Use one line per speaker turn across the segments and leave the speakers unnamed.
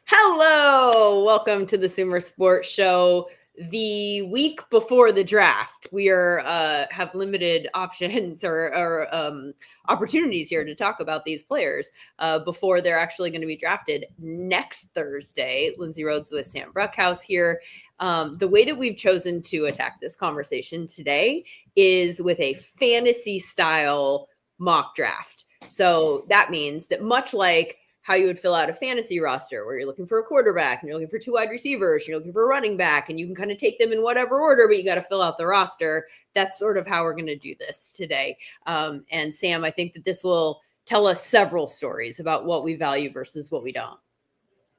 Hello, welcome to the SumerSports show. The week before the draft, we have limited options or opportunities here to talk about these players before they're actually going to be drafted next Thursday. Lindsay Rhodes with Sam Brucchaus here. The way that we've chosen to attack this conversation today is with a fantasy style mock draft. So that means that much like how you would fill out a fantasy roster where you're looking for a quarterback and you're looking for 2 wide receivers, you're looking for a running back, and you can kind of take them in whatever order, but you got to fill out the roster. That's sort of how we're going to do this today. And Sam, I think that this will tell us several stories about what we value versus what we don't.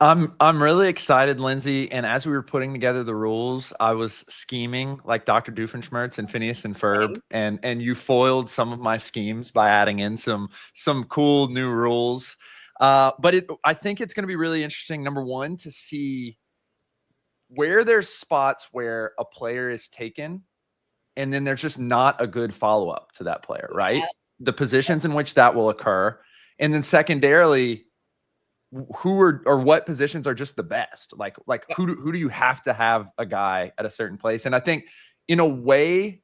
I'm really excited, Lindsay. And as we were putting together the rules, I was scheming like Dr. Doofenshmirtz and Phineas and Ferb, and you foiled some of my schemes by adding in some cool new rules. But I think it's going to be really interesting, number one, to see where there's spots where a player is taken and then there's just not a good follow-up to that player, right? Yeah. The positions in which that will occur. And then secondarily, what positions are just the best? Like who do you have to have a guy at a certain place? And I think in a way,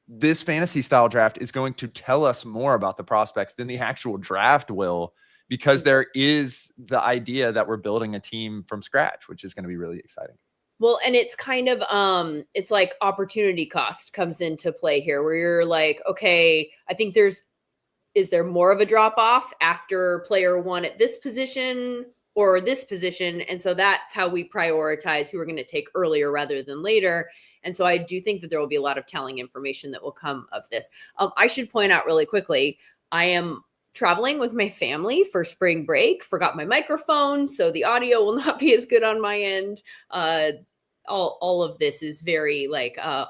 this fantasy style draft is going to tell us more about the prospects than the actual draft will, because there is the idea that we're building a team from scratch, which is going to be really exciting.
Well, and it's kind of, it's like opportunity cost comes into play here where you're like, okay, I think is there more of a drop off after player 1 at this position or this position? And so that's how we prioritize who we're going to take earlier rather than later. And so I do think that there will be a lot of telling information that will come of this. I should point out really quickly, I am traveling with my family for spring break, forgot my microphone, so the audio will not be as good on my end. All of this is very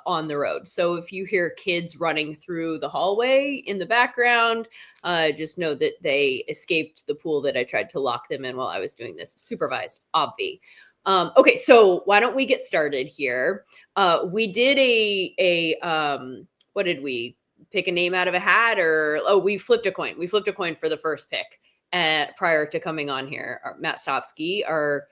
on the road. So if you hear kids running through the hallway in the background, just know that they escaped the pool that I tried to lock them in while I was doing this supervised obvi. Okay, so why don't we get started here? We did what did we pick a name out of a hat, or we flipped a coin. We flipped a coin for the first pick prior to coming on here. Matt Stopsky, our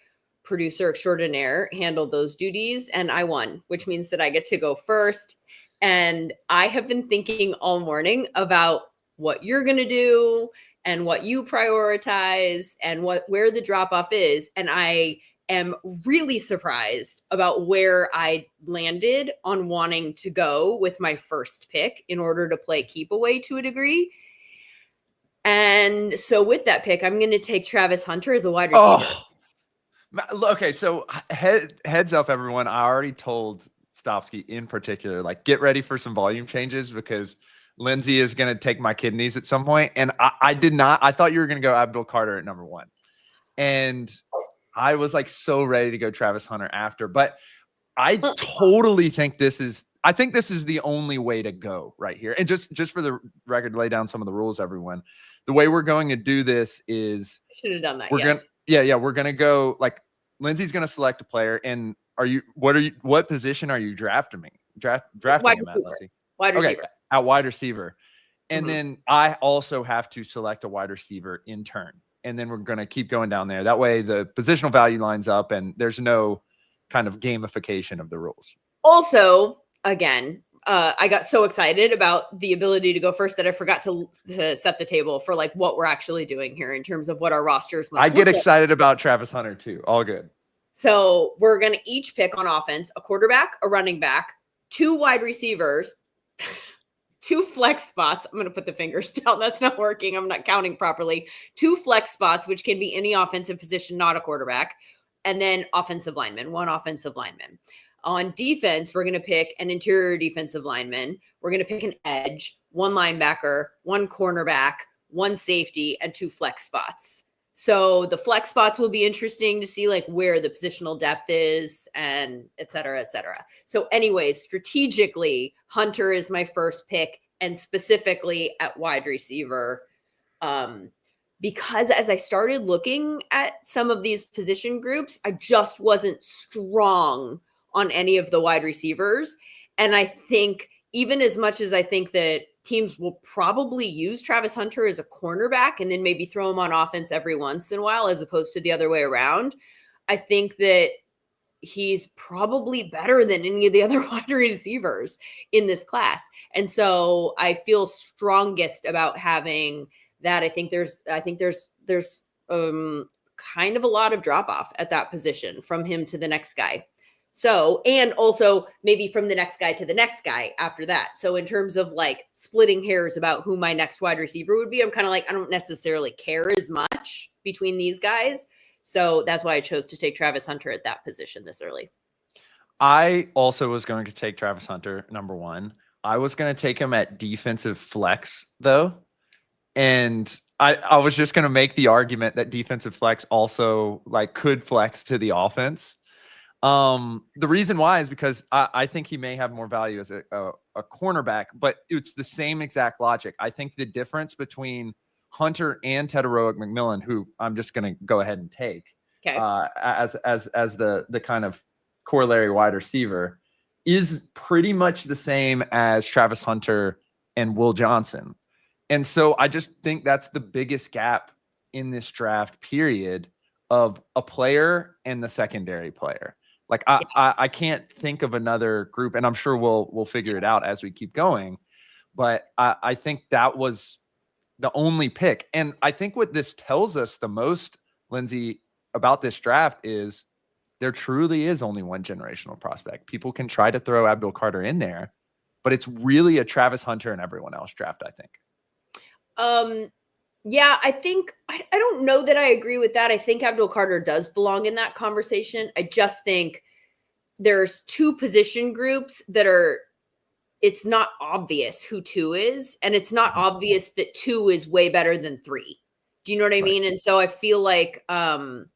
producer extraordinaire, handled those duties, and I won, which means that I get to go first. And I have been thinking all morning about what you're going to do and what you prioritize and where the drop off is. And I am really surprised about where I landed on wanting to go with my first pick in order to play keep away to a degree. And so with that pick, I'm going to take Travis Hunter as a wide receiver.
Okay, so heads up, everyone. I already told Stopsky in particular, get ready for some volume changes because Lindsay is going to take my kidneys at some point. And I did not. I thought you were going to go Abdul Carter at number 1. And I was so ready to go Travis Hunter after. But I totally think this is the only way to go right here. And just for the record, lay down some of the rules, everyone. The way we're going to do this is
I should have done that.
We're going to go Lindsay's going to select a player. And what position are you drafting me? Drafting him at, Lindsay?
Wide receiver.
Okay, at wide receiver. And then I also have to select a wide receiver in turn. And then we're going to keep going down there. That way the positional value lines up and there's no kind of gamification of the rules.
Also, again, I got so excited about the ability to go first that I forgot to set the table for what we're actually doing here in terms of what our rosters must
I get excited about Travis Hunter too. All good.
So we're going to each pick on offense, a quarterback, a running back, 2 wide receivers, 2 flex spots. I'm going to put the fingers down. That's not working. I'm not counting properly. 2 flex spots, which can be any offensive position, not a quarterback. And then offensive lineman, 1 offensive lineman. On defense, we're going to pick an interior defensive lineman. We're going to pick an edge, 1 linebacker, 1 cornerback, 1 safety, and 2 flex spots. So the flex spots will be interesting to see where the positional depth is and et cetera, et cetera. So anyways, strategically, Hunter is my first pick, and specifically at wide receiver. Because as I started looking at some of these position groups, I just wasn't strong on any of the wide receivers. And I think even as much as I think that teams will probably use Travis Hunter as a cornerback and then maybe throw him on offense every once in a while, as opposed to the other way around. I think that he's probably better than any of the other wide receivers in this class. And so I feel strongest about having that. I think there's kind of a lot of drop off at that position from him to the next guy. So, and also maybe from the next guy to the next guy after that. So in terms of like splitting hairs about who my next wide receiver would be, I'm kind of like, I don't necessarily care as much between these guys. So that's why I chose to take Travis Hunter at that position this early.
I also was going to take Travis Hunter, number one. I was going to take him at defensive flex, though. And I was just going to make the argument that defensive flex also like could flex to the offense. The reason why is because I think he may have more value as a cornerback, but it's the same exact logic. I think the difference between Hunter and Tedoroic McMillan, who I'm just going to go ahead and take as the kind of corollary wide receiver, is pretty much the same as Travis Hunter and Will Johnson. And so I just think that's the biggest gap in this draft period of a player and the secondary player. Like I can't think of another group, and I'm sure we'll figure it out as we keep going. But I think that was the only pick. And I think what this tells us the most, Lindsay, about this draft is there truly is only one generational prospect. People can try to throw Abdul Carter in there, but it's really a Travis Hunter and everyone else draft, I think.
Yeah, I think I don't know that I agree with that. I think Abdul Carter does belong in that conversation. I just think there's two position groups that it's not obvious who 2 is, and it's not obvious that 2 is way better than 3. Do you know what I mean? And so I feel like if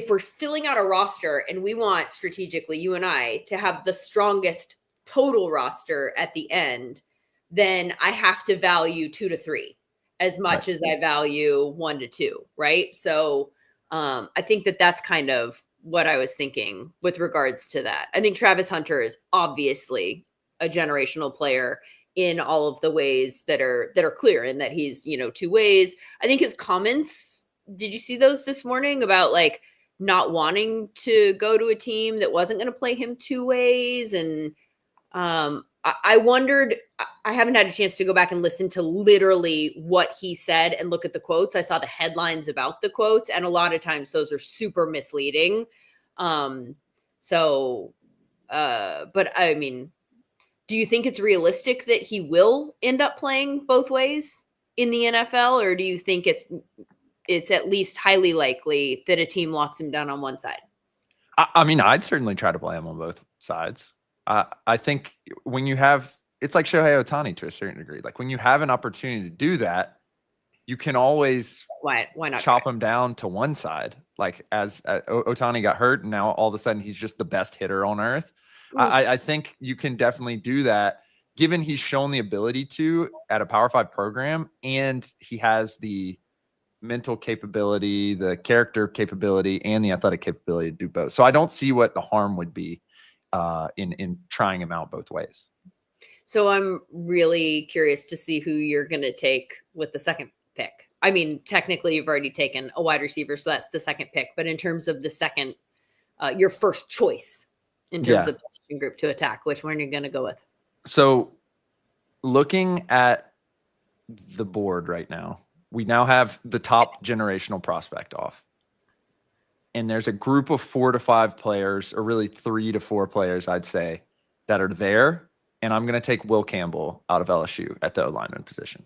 we're filling out a roster and we want strategically, you and I, to have the strongest total roster at the end, then I have to value 2 to 3 as much as I value 1 to 2, right? So I think that's kind of what I was thinking with regards to that. I think Travis Hunter is obviously a generational player in all of the ways that are clear, in that he's, 2 ways. I think his comments, did you see those this morning about like not wanting to go to a team that wasn't going to play him 2 ways? And I wondered, I haven't had a chance to go back and listen to literally what he said and look at the quotes. I saw the headlines about the quotes, and a lot of times those are super misleading. But I mean, do you think it's realistic that he will end up playing both ways in the NFL? Or do you think it's at least highly likely that a team locks him down on one side?
I mean, I'd certainly try to play him on both sides. I think when you have, it's like Shohei Ohtani to a certain degree. Like when you have an opportunity to do that, you can always
why not
chop him down to one side. Like as Ohtani got hurt, and now all of a sudden he's just the best hitter on earth. I think you can definitely do that, given he's shown the ability to at a Power 5 program, and he has the mental capability, the character capability, and the athletic capability to do both. So I don't see what the harm would be in trying him out both ways.
So I'm really curious to see who you're going to take with the second pick. I mean, technically you've already taken a wide receiver, so that's the second pick. But in terms of the second, your first choice in terms of position group to attack, which one are you going to go with?
So looking at the board right now, we now have the top generational prospect off. And there's a group of 4 to 5 players, or really 3 to 4 players, I'd say, that are there. And I'm going to take Will Campbell out of LSU at the O-lineman position.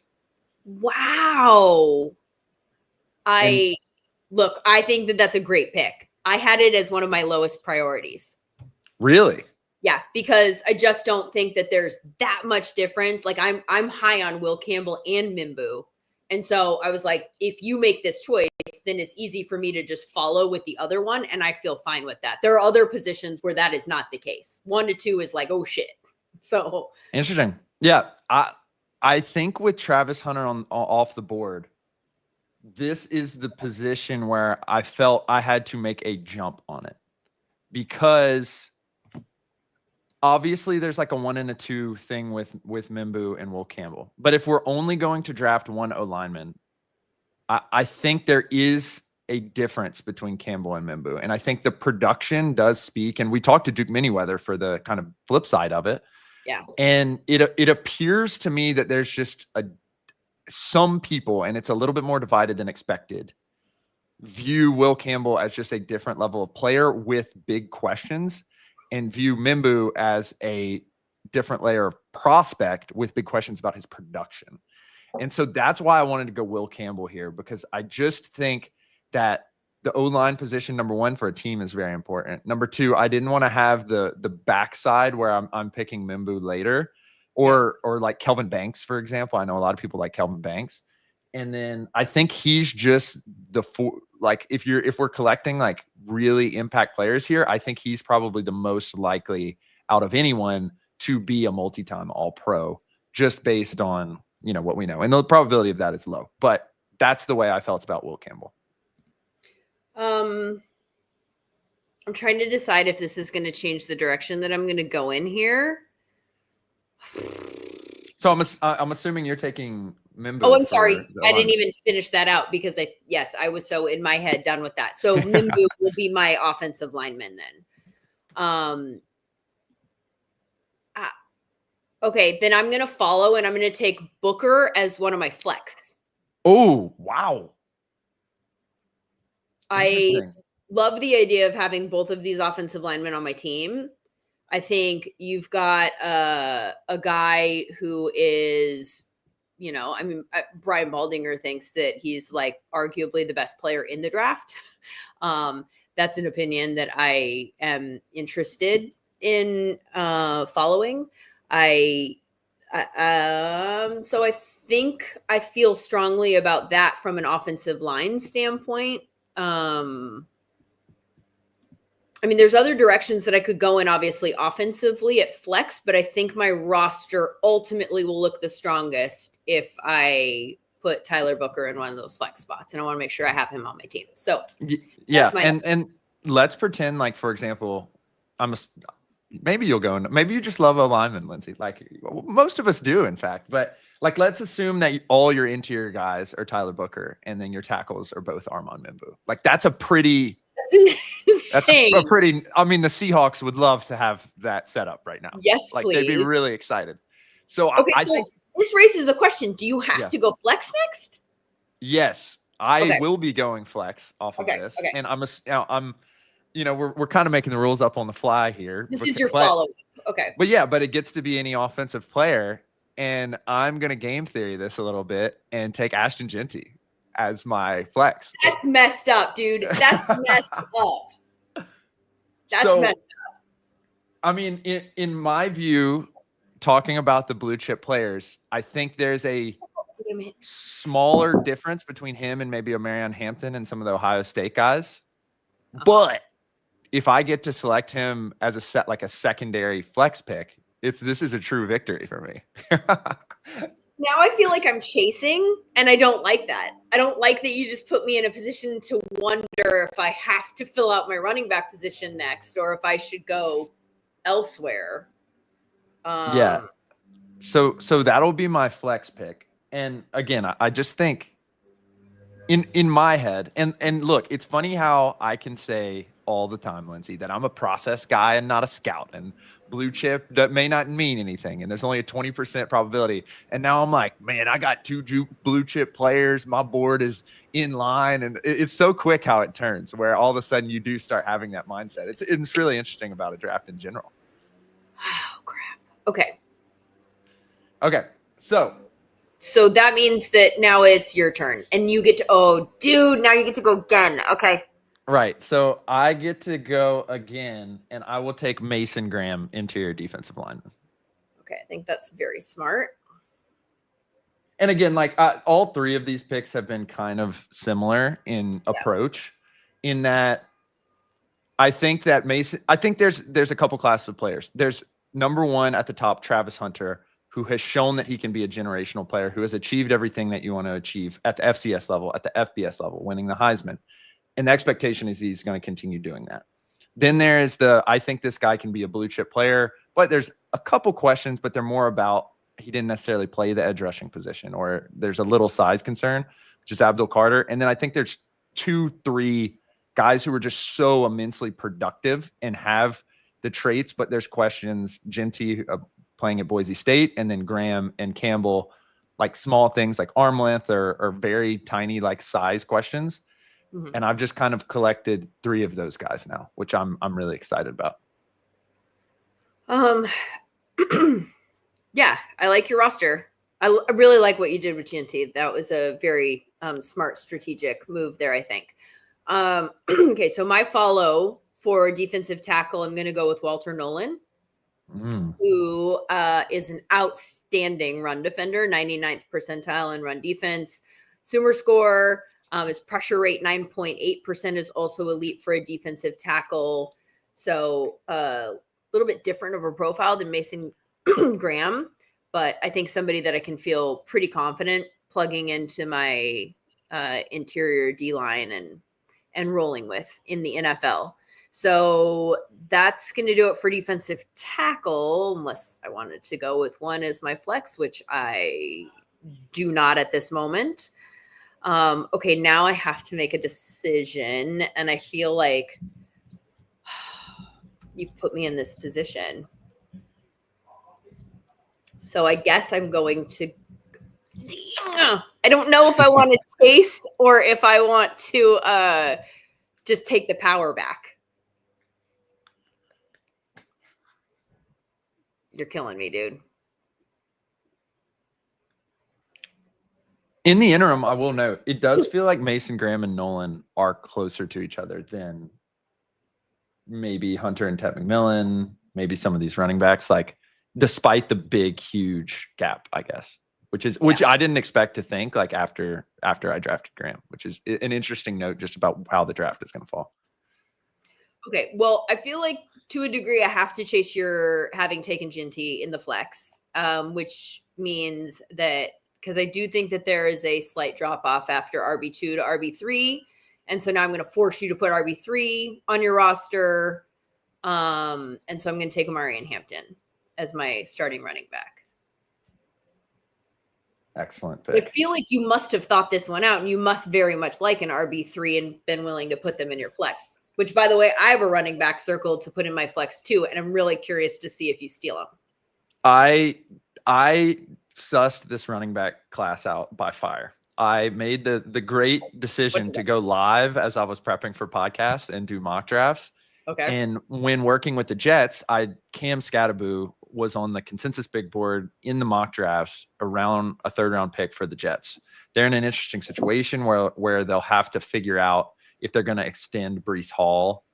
Wow. I think that's a great pick. I had it as one of my lowest priorities.
Really?
Yeah, because I just don't think that there's that much difference. Like I'm high on Will Campbell and Mimbu. And so I was like, if you make this choice, then it's easy for me to just follow with the other one. And I feel fine with that. There are other positions where that is not the case. 1 to 2 is like, oh shit. So
interesting. Yeah. I think with Travis Hunter off the board, this is the position where I felt I had to make a jump on it, because obviously there's like a 1 and a 2 thing with Mimbu and Will Campbell. But if we're only going to draft one O-lineman, I think there is a difference between Campbell and Mimbu. And I think the production does speak. And we talked to Duke Manyweather for the kind of flip side of it.
Yeah.
And it appears to me that there's just some people, and it's a little bit more divided than expected, view Will Campbell as just a different level of player with big questions, and view Mimbu as a different layer of prospect with big questions about his production. And so that's why I wanted to go Will Campbell here, because I just think that the O-line position, number one, for a team is very important. Number two, I didn't want to have the backside where I'm picking Mimbu later, or like Kelvin Banks, for example. I know a lot of people like Kelvin Banks. And then I think he's just like, if we're collecting like really impact players here, I think he's probably the most likely out of anyone to be a multi-time All-Pro, just based on, you know, what we know. And the probability of that is low, but that's the way I felt about Will Campbell.
I'm trying to decide if this is going to change the direction that I'm going to go in here.
So I'm assuming you're taking Mimbu.
Oh, I'm sorry. I didn't even finish that out because I was so in my head done with that. So Mimbu will be my offensive lineman then. Okay, then I'm going to follow, and I'm going to take Booker as one of my flex.
Oh, wow.
I love the idea of having both of these offensive linemen on my team. I think you've got a guy who is, you know, I mean, Brian Baldinger thinks that he's like arguably the best player in the draft. That's an opinion that I am interested in following. So I think I feel strongly about that from an offensive line standpoint. I mean, there's other directions that I could go in, obviously, offensively at flex, but I think my roster ultimately will look the strongest if I put Tyler Booker in one of those flex spots, and I want to make sure I have him on my team. So,
yeah, and let's pretend, like, for example, maybe you'll go, maybe you just love O-lineman, Lindsay. Like most of us do, in fact. But like, let's assume that all your interior guys are Tyler Booker, and then your tackles are both Armand Mimbu. Like that's a pretty. That's a pretty. I mean, the Seahawks would love to have that set up right now.
Yes,
like
please.
They'd be really excited. So
okay,
I
so
think
this raises a question: do you have to go flex next?
Yes, I will be going flex off of this, and I'm. You know, we're kind of making the rules up on the fly here.
This is your follow-up. Okay.
But it gets to be any offensive player, and I'm gonna game theory this a little bit and take Ashton Genty as my flex.
That's messed up, dude. That's messed up. That's messed up.
I mean, in my view, talking about the blue chip players, I think there's a smaller difference between him and maybe a Marion Hampton and some of the Ohio State guys. But if I get to select him as a secondary flex pick, this is a true victory for me.
Now I feel like I'm chasing, and I don't like that. I don't like that you just put me in a position to wonder if I have to fill out my running back position next, or if I should go elsewhere.
Yeah. So that'll be my flex pick. And again, I just think in my head, and look, it's funny how I can say all the time, Lindsay, that I'm a process guy and not a scout, and blue chip that may not mean anything, and there's only a 20% probability. And now I'm like, man, I got two blue chip players, my board is in line, and it's so quick how it turns, where all of a sudden you do start having that mindset. It's really interesting about a draft in general.
Oh crap. Okay, so that means that now it's your turn, and you get to, now you get to go again. Okay.
Right. So I get to go again, and I will take Mason Graham, interior defensive lineman.
Okay. I think that's very smart.
And again, like all three of these picks have been kind of similar in approach, in that I think that there's a couple classes of players. There's number one at the top, Travis Hunter, who has shown that he can be a generational player, who has achieved everything that you want to achieve at the FCS level, at the FBS level, winning the Heisman. And the expectation is he's going to continue doing that. Then there is I think this guy can be a blue chip player But there's a couple questions, but they're more about he didn't necessarily play the edge rushing position, or there's a little size concern, which is Abdul Carter. And then I think there's 2-3 guys who are just so immensely productive and have the traits, but there's questions. Ginty playing at Boise State, and then Graham and Campbell, like small things like arm length or very tiny like size questions. Mm-hmm. And I've just kind of collected 3 of those guys now, which I'm really excited about.
Yeah, I like your roster. I really like what you did with Ginty. That was a very smart strategic move there, I think. Okay, so my follow for defensive tackle, I'm going to go with Walter Nolan, who is an outstanding run defender, 99th percentile in run defense. SumerScore, his pressure rate 9.8% is also elite for a defensive tackle. So a little bit different of a profile than Mason Graham, but I think somebody that I can feel pretty confident plugging into my interior D-line and rolling with in the NFL. So that's going to do it for defensive tackle, unless I wanted to go with one as my flex, which I do not at this moment. Okay, now I have to make a decision, and I feel like you've put me in this position. So I guess I'm going to I don't know if I want to chase or if I want to just take the power back. You're killing me, dude.
In the interim, I will note, it does feel like Mason Graham and Nolan are closer to each other than maybe Hunter and Ted McMillan, maybe some of these running backs, like despite the big, huge gap, I guess, which I didn't expect to think like after I drafted Graham, which is an interesting note just about how the draft is going to fall.
Okay. Well, I feel like to a degree, I have to chase your having taken Ginty in the flex, which means that because I do think that there is a slight drop off after RB2 to RB3. And so now I'm going to force you to put RB3 on your roster. And so I'm going to take Amari Hampton as my starting running back.
Excellent pick.
I feel like you must have thought this one out, and you must very much like an RB3 and been willing to put them in your flex, which, by the way, I have a running back circled to put in my flex too. And I'm really curious to see if you steal them.
I sussed this running back class out by fire. I made the great decision to go live as I was prepping for podcasts and do mock drafts.
Okay.
And when working with the Jets, Cam Scattaboo was on the consensus big board in the mock drafts around a 3rd round pick for the Jets. They're in an interesting situation where they'll have to figure out if they're going to extend Breece Hall.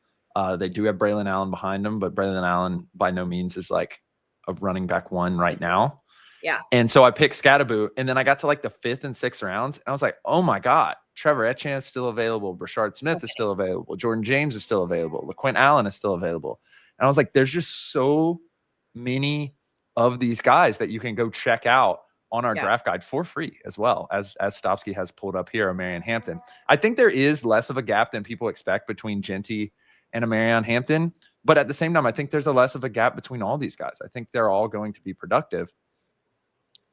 They do have Braylon Allen behind them, but Braylon Allen by no means is like a running back 1 right now.
Yeah.
And so I picked Scattaboo, and then I got to like the 5th and 6th rounds, and I was like, oh my God, Trevor Etienne is still available. Brashard Smith is still available. Jordan James is still available. LaQuint Allen is still available. And I was like, there's just so many of these guys that you can go check out on our draft guide for free as well, as Stopsky has pulled up here, Amarian Hampton. I think there is less of a gap than people expect between Ginty and Amarian Hampton. But at the same time, I think there's a less of a gap between all these guys. I think they're all going to be productive.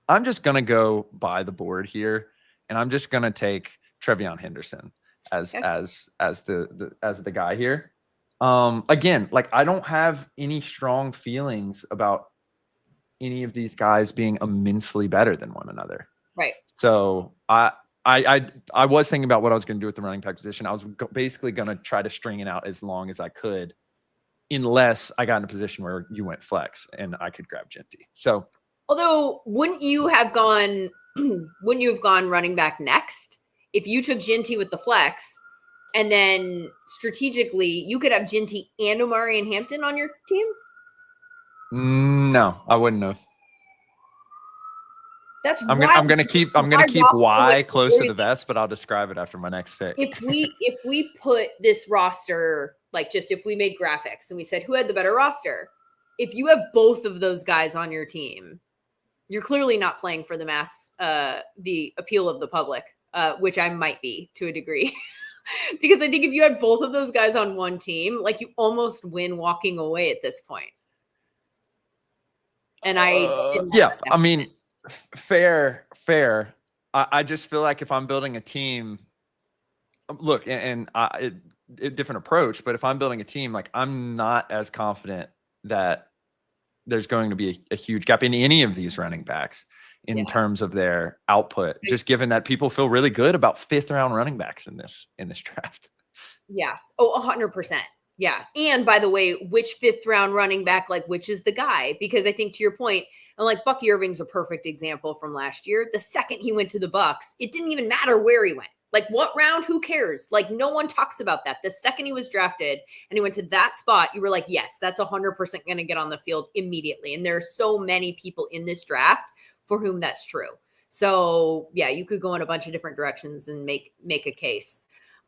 I'm just going to go by the board here, and I'm just going to take Trevion Henderson as the guy here. Again, like I don't have any strong feelings about any of these guys being immensely better than one another.
Right.
So I was thinking about what I was going to do with the running back position. I was basically going to try to string it out as long as I could, unless I got in a position where you went flex and I could grab Ginty. So.
Although, wouldn't you have gone running back next if you took Ginty with the flex, and then strategically you could have Ginty and Amari and Hampton on your team?
No, I wouldn't have. I'm gonna keep Y close to the vest, but I'll describe it after my next pick.
If we put this roster, like just if we made graphics and we said who had the better roster, if you have both of those guys on your team, you're clearly not playing for the mass, the appeal of the public, which I might be to a degree. Because I think if you had both of those guys on one team, like you almost win walking away at this point. And I didn't
yeah,
like that.
I mean, fair. I just feel like if I'm building a team, look, different approach, but if I'm building a team, like I'm not as confident that there's going to be a huge gap in any of these running backs in terms of their output, just given that people feel really good about 5th round running backs in this draft.
Yeah. Oh, 100%. Yeah. And by the way, which 5th round running back, like which is the guy? Because I think to your point, and like Bucky Irving's a perfect example from last year. The second he went to the Bucks, it didn't even matter where he went. Like what round, who cares? Like no one talks about that. The second he was drafted and he went to that spot, you were like, yes, that's 100% going to get on the field immediately. And there are so many people in this draft for whom that's true. So yeah, you could go in a bunch of different directions and make a case.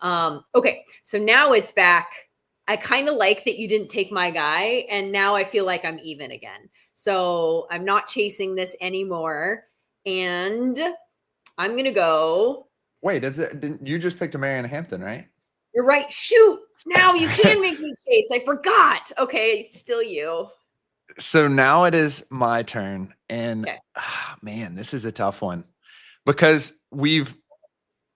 Okay, so now it's back. I kind of like that you didn't take my guy, and now I feel like I'm even again. So I'm not chasing this anymore, and I'm gonna go.
Wait, you just picked a Marianne Hampton, right?
You're right. Shoot! Now you can make me chase. I forgot. Okay, still you.
So now it is my turn, and man, this is a tough one because we've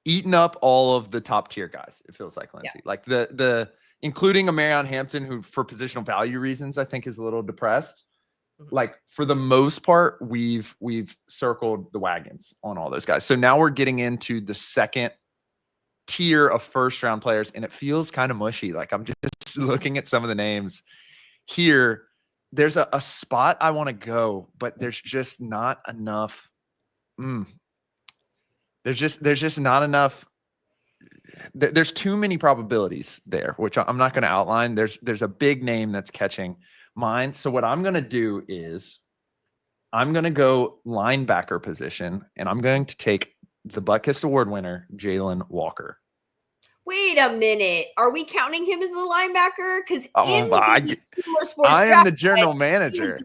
eaten up all of the top tier guys. It feels like, Lindsay, like the including a Marianne Hampton, who for positional value reasons I think is a little depressed. Like for the most part, we've circled the wagons on all those guys. So now we're getting into the second tier of 1st round players, and it feels kind of mushy. Like I'm just looking at some of the names here. There's a spot I want to go, but there's just not enough. There's just not enough. There's too many probabilities there, which I'm not going to outline. There's a big name that's catching mine. So what I'm going to do is I'm going to go linebacker position, and I'm going to take the Butkus Award winner, Jalen Walker.
Wait a minute. Are we counting him as a linebacker? Because
SumerSports I am the general manager.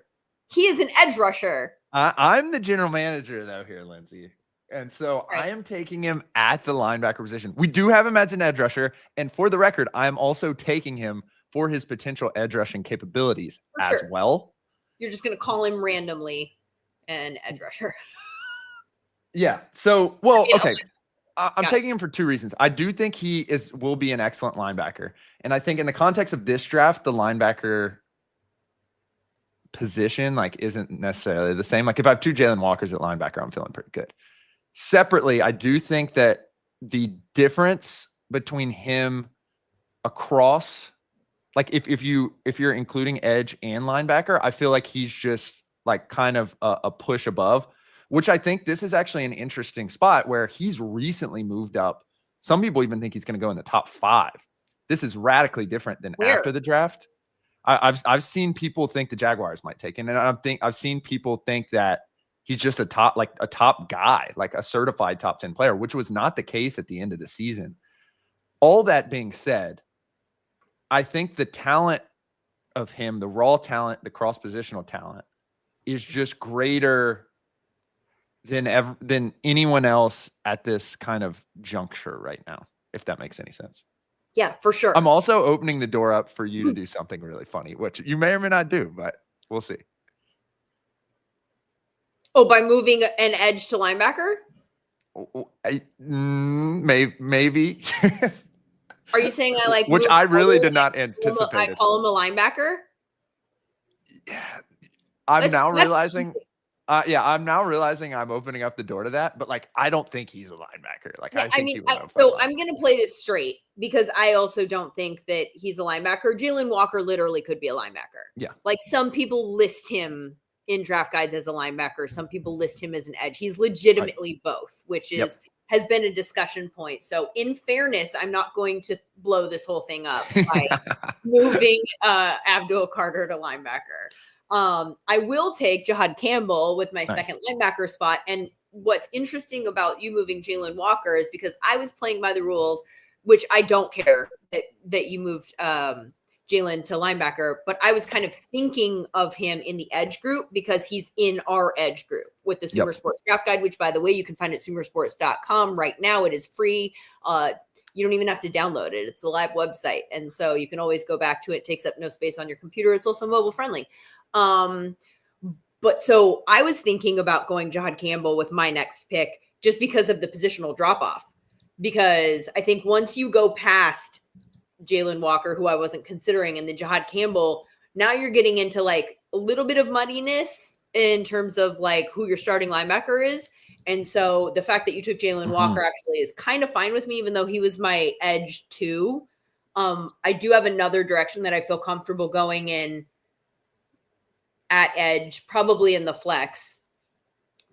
He is an edge rusher.
I'm the general manager, though, here, Lindsay. And so I am taking him at the linebacker position. We do have him as an edge rusher. And for the record, I am also taking him for his potential edge rushing capabilities as well.
You're just going to call him randomly an edge rusher.
Yeah. So, okay. I'm taking him for 2 reasons. I do think he will be an excellent linebacker. And I think in the context of this draft, the linebacker position isn't necessarily the same. Like if I have 2 Jalen Walkers at linebacker, I'm feeling pretty good. Separately, I do think that the difference between him across, like if you're including edge and linebacker, I feel like he's just like kind of a push above, which I think this is actually an interesting spot where he's recently moved up. Some people even think he's going to go in the top 5. This is radically different than after the draft. I've seen people think the Jaguars might take him, and I've seen people think that he's just a top guy, like a certified top 10 player, which was not the case at the end of the season. All that being said, I think the talent of him, the raw talent, the cross-positional talent, is just greater than anyone else at this kind of juncture right now, if that makes any sense.
Yeah, for sure.
I'm also opening the door up for you to do something really funny, which you may or may not do, but we'll see.
Oh, by moving an edge to linebacker?
Maybe.
Are you saying I like?
Which I really did not anticipate.
I call him a linebacker.
Yeah, I'm now realizing I'm opening up the door to that, but I don't think he's a linebacker.
I'm going to play this straight because I also don't think that he's a linebacker. Jalen Walker literally could be a linebacker.
Yeah.
Like some people list him in draft guides as a linebacker. Some people list him as an edge. He's legitimately both, which has been a discussion point. So in fairness, I'm not going to blow this whole thing up by moving Abdul Carter to linebacker. I will take Jahad Campbell with my second linebacker spot. And what's interesting about you moving Jalen Walker is because I was playing by the rules, which I don't care that you moved Jalen to linebacker, but I was kind of thinking of him in the edge group because he's in our edge group with the SumerSports draft guide, which by the way, you can find at SumerSports.com right now. It is free. You don't even have to download it. It's a live website. And so you can always go back to it. It takes up no space on your computer. It's also mobile friendly. But But so I was thinking about going Jihad Campbell with my next pick just because of the positional drop off. Because I think once you go past Jalen Walker, who I wasn't considering, and the Jihad Campbell, now you're getting into like a little bit of muddiness in terms of like who your starting linebacker is. And so the fact that you took Jalen Walker actually is kind of fine with me, even though he was my edge too. I do have another direction that I feel comfortable going in at edge, probably in the flex,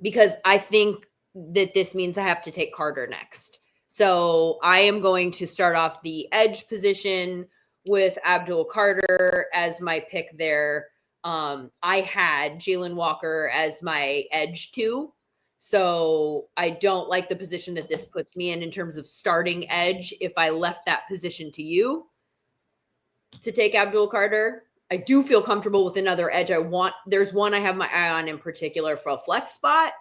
because I think that this means I have to take Carter next. So I am going to start off the edge position with Abdul Carter as my pick there. I had Jalen Walker as my edge too. So I don't like the position that this puts me in terms of starting edge. If I left that position to you to take Abdul Carter, I do feel comfortable with another edge. There's one I have my eye on in particular for a flex spot.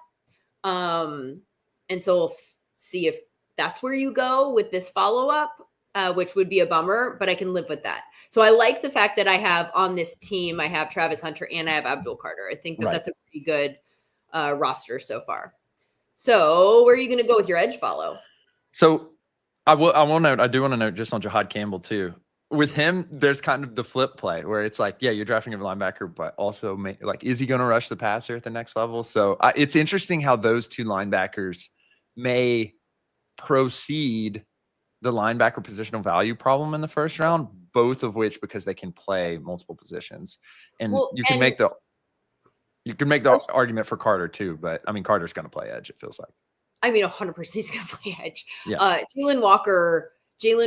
And so we'll see if that's where you go with this follow-up, which would be a bummer, but I can live with that. So I like the fact that I have on this team, I have Travis Hunter and I have Abdul Carter. I think that that's a pretty good roster so far. So where are you going to go with your edge follow?
So I do want to note just on Jihad Campbell too. With him, there's kind of the flip play where it's like, yeah, you're drafting a linebacker, but also like, is he going to rush the passer at the next level? So it's interesting how those two linebackers may proceed the linebacker positional value problem in the first round, both of which because they can play multiple positions. And you can make the argument for Carter too, but I mean, Carter's going to play edge, it feels like.
I mean, 100% he's going to play edge.
Yeah.
Jalen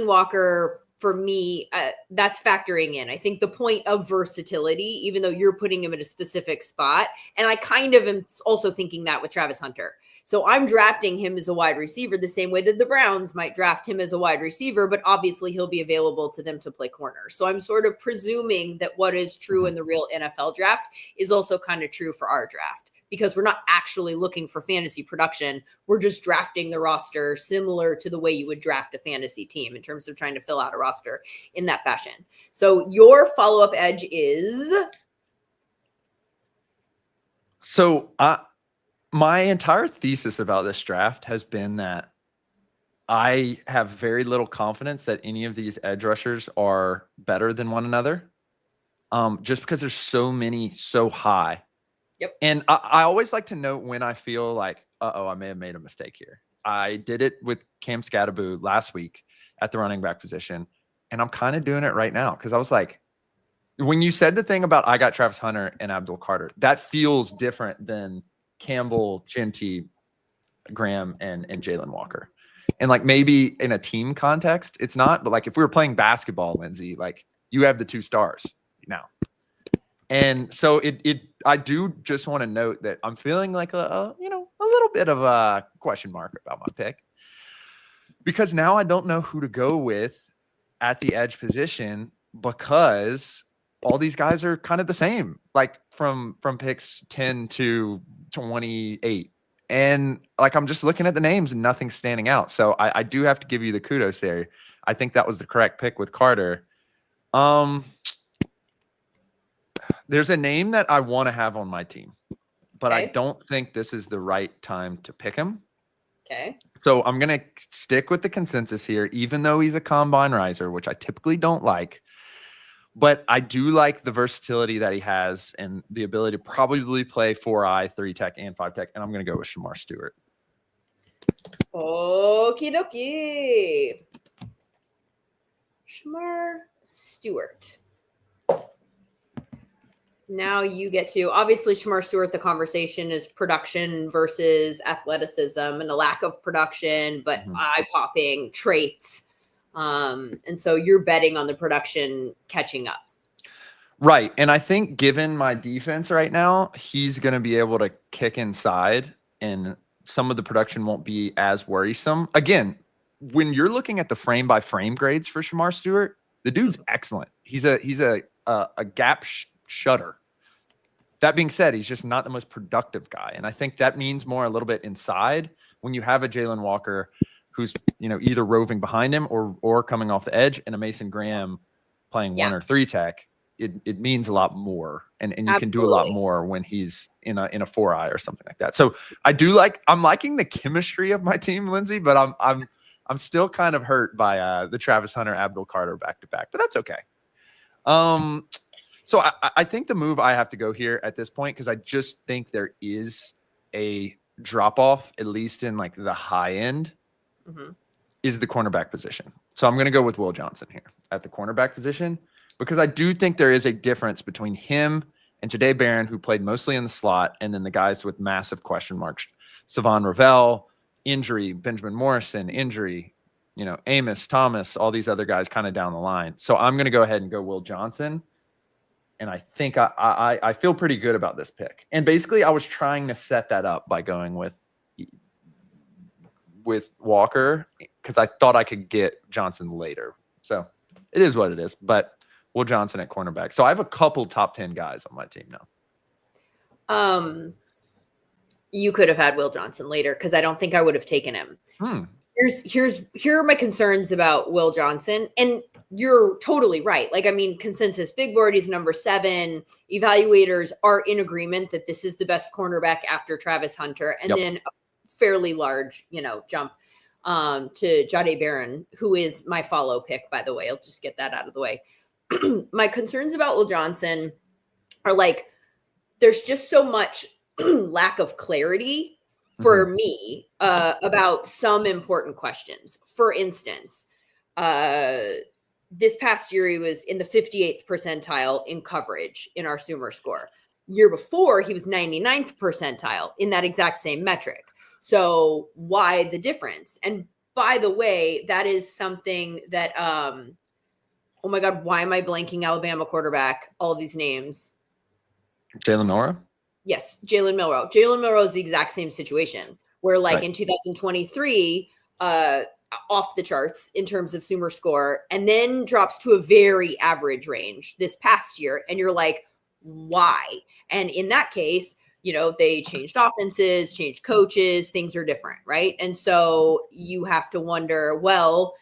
Walker, for me, that's factoring in. I think the point of versatility, even though you're putting him in a specific spot, and I kind of am also thinking that with Travis Hunter. So I'm drafting him as a wide receiver the same way that the Browns might draft him as a wide receiver, but obviously he'll be available to them to play corner. So I'm sort of presuming that what is true in the real NFL draft is also kind of true for our draft, because we're not actually looking for fantasy production. We're just drafting the roster similar to the way you would draft a fantasy team in terms of trying to fill out a roster in that fashion. So your follow-up edge is?
So my entire thesis about this draft has been that I have very little confidence that any of these edge rushers are better than one another, just because there's so many so high.
Yep.
And I always like to note when I feel like, I may have made a mistake here. I did it with Cam Scatteraboo last week at the running back position, and I'm kind of doing it right now because I was like, when you said the thing about I got Travis Hunter and Abdul Carter, that feels different than Campbell, Genty, Graham, and Jalen Walker. And like maybe in a team context, it's not, but like if we were playing basketball, Lindsay, like you have the two stars now. And so I do just want to note that I'm feeling like a little bit of a question mark about my pick, because now I don't know who to go with at the edge position, because all these guys are kind of the same, like from picks 10 to 28. And like, I'm just looking at the names and nothing's standing out. So I do have to give you the kudos there. I think that was the correct pick with Carter. There's a name that I want to have on my team, but I don't think this is the right time to pick him.
Okay.
So I'm going to stick with the consensus here, even though he's a combine riser, which I typically don't like. But I do like the versatility that he has and the ability to probably play 4-eye, 3-tech, and 5-tech. And I'm going to go with Shamar Stewart.
Okie dokie. Shamar Stewart. Now you get to, obviously, Shamar Stewart, the conversation is production versus athleticism and a lack of production, but eye-popping traits. And so you're betting on the production catching up.
Right. And I think given my defense right now, he's going to be able to kick inside and some of the production won't be as worrisome. Again, when you're looking at the frame by frame grades for Shamar Stewart, the dude's excellent. He's a gap shutter. That being said, he's just not the most productive guy. And I think that means more a little bit inside when you have a Jalen Walker who's, either roving behind him or coming off the edge, and a Mason Graham playing 1 or 3 tech. it means a lot more, and you can do a lot
Absolutely.
more when he's in a 4-eye or something like that. So I'm liking the chemistry of my team, Lindsay, but I'm still kind of hurt by the Travis Hunter Abdul Carter back-to-back, but that's okay. So I think the move I have to go here at this point, because I just think there is a drop off, at least in like the high end, is the cornerback position. So I'm going to go with Will Johnson here at the cornerback position, because I do think there is a difference between him and Jahdae Barron, who played mostly in the slot, and then the guys with massive question marks: Savon Ravel, injury; Benjamin Morrison, injury; Amos Thomas, all these other guys kind of down the line. So I'm going to go ahead and go Will Johnson. And I think I feel pretty good about this pick. And basically, I was trying to set that up by going with Walker, because I thought I could get Johnson later. So it is what it is. But Will Johnson at cornerback. So I have a couple top 10 guys on my team
now. You could have had Will Johnson later, because I don't think I would have taken him. Here are my concerns about Will Johnson, and you're totally right. Like, I mean, consensus big board, he's number 7. Evaluators are in agreement that this is the best cornerback after Travis Hunter, and then a fairly large, jump to Jahdae Barron, who is my follow pick, by the way. I'll just get that out of the way. My concerns about Will Johnson are like, there's just so much lack of clarity for me about some important questions. For instance, this past year, he was in the 58th percentile in coverage in our Sumer score. Year before, he was 99th percentile in that exact same metric. So why the difference? And by the way, that is something that, oh my God, why am I blanking Alabama quarterback? All of these names.
Jalen Milroe?
Yes, Jalen Milroe. Jalen Milroe is the exact same situation where, like, in 2023, off the charts in terms of Sumer score, and then drops to a very average range this past year. And you're like, why? And in that case, they changed offenses, changed coaches, things are different, right? And so you have to wonder, well,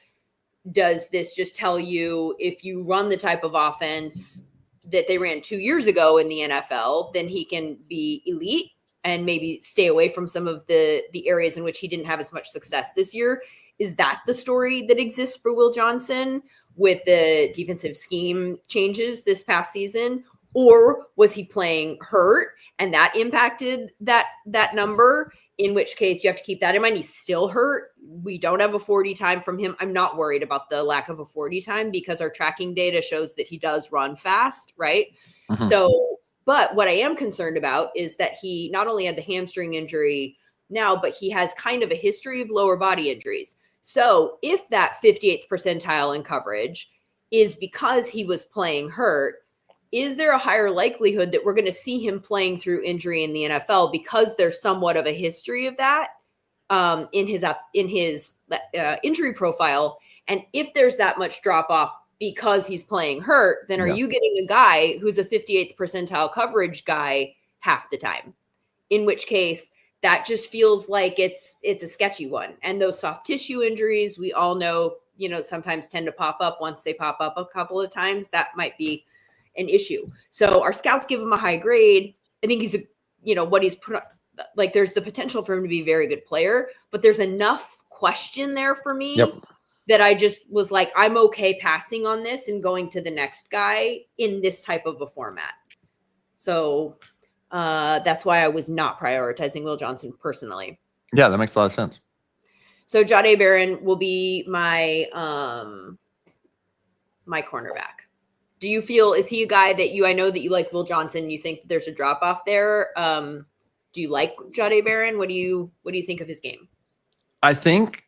does this just tell you if you run the type of offense that they ran 2 years ago in the NFL, then he can be elite and maybe stay away from some of the areas in which he didn't have as much success this year? Is that the story that exists for Will Johnson with the defensive scheme changes this past season? Or was he playing hurt and that impacted that number? In which case you have to keep that in mind. He's still hurt. We don't have a 40 time from him. I'm not worried about the lack of a 40 time, because our tracking data shows that he does run fast, right? So, but what I am concerned about is that he not only had the hamstring injury now, but he has kind of a history of lower body injuries. So if that 58th percentile in coverage is because he was playing hurt, is there a higher likelihood that we're going to see him playing through injury in the NFL because there's somewhat of a history of that in his injury profile? And if there's that much drop off because he's playing hurt, then are you getting a guy who's a 58th percentile coverage guy half the time? In which case, that just feels like it's a sketchy one. And those soft tissue injuries, we all know, sometimes tend to pop up. Once they pop up a couple of times, that might be an issue. So our scouts give him a high grade. I think he's there's the potential for him to be a very good player, but there's enough question there for me that I just was like, I'm okay passing on this and going to the next guy in this type of a format. So that's why I was not prioritizing Will Johnson personally.
Yeah, that makes a lot of sense.
So Jahdae Barron will be my my cornerback. Do you feel, is he a guy that I know that you like Will Johnson, you think there's a drop off there? Do you like Jahdae Barron? What do you think of his game?
I think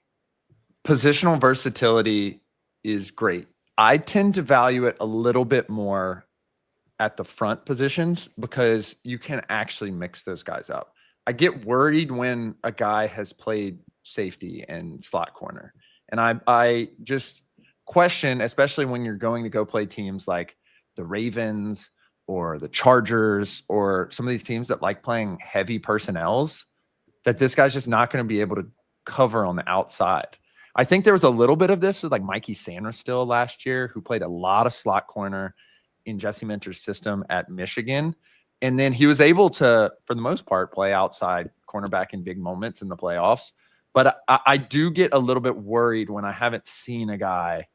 positional versatility is great. I tend to value it a little bit more at the front positions, because you can actually mix those guys up. I get worried when a guy has played safety and slot corner. And I just question, especially when you're going to go play teams like the Ravens or the Chargers or some of these teams that like playing heavy personnels, that this guy's just not going to be able to cover on the outside. I think there was a little bit of this with like Mikey Sanders still last year, who played a lot of slot corner. in Jesse Minter's system at Michigan. And then he was able to, for the most part, play outside cornerback in big moments in the playoffs. But I do get a little bit worried when I haven't seen a guy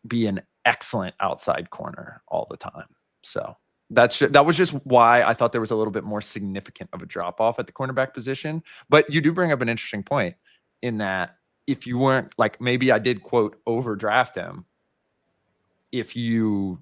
be an excellent outside corner all the time. So that was just why I thought there was a little bit more significant of a drop off at the cornerback position. But you do bring up an interesting point in that if you weren't like, maybe I did quote overdraft him if you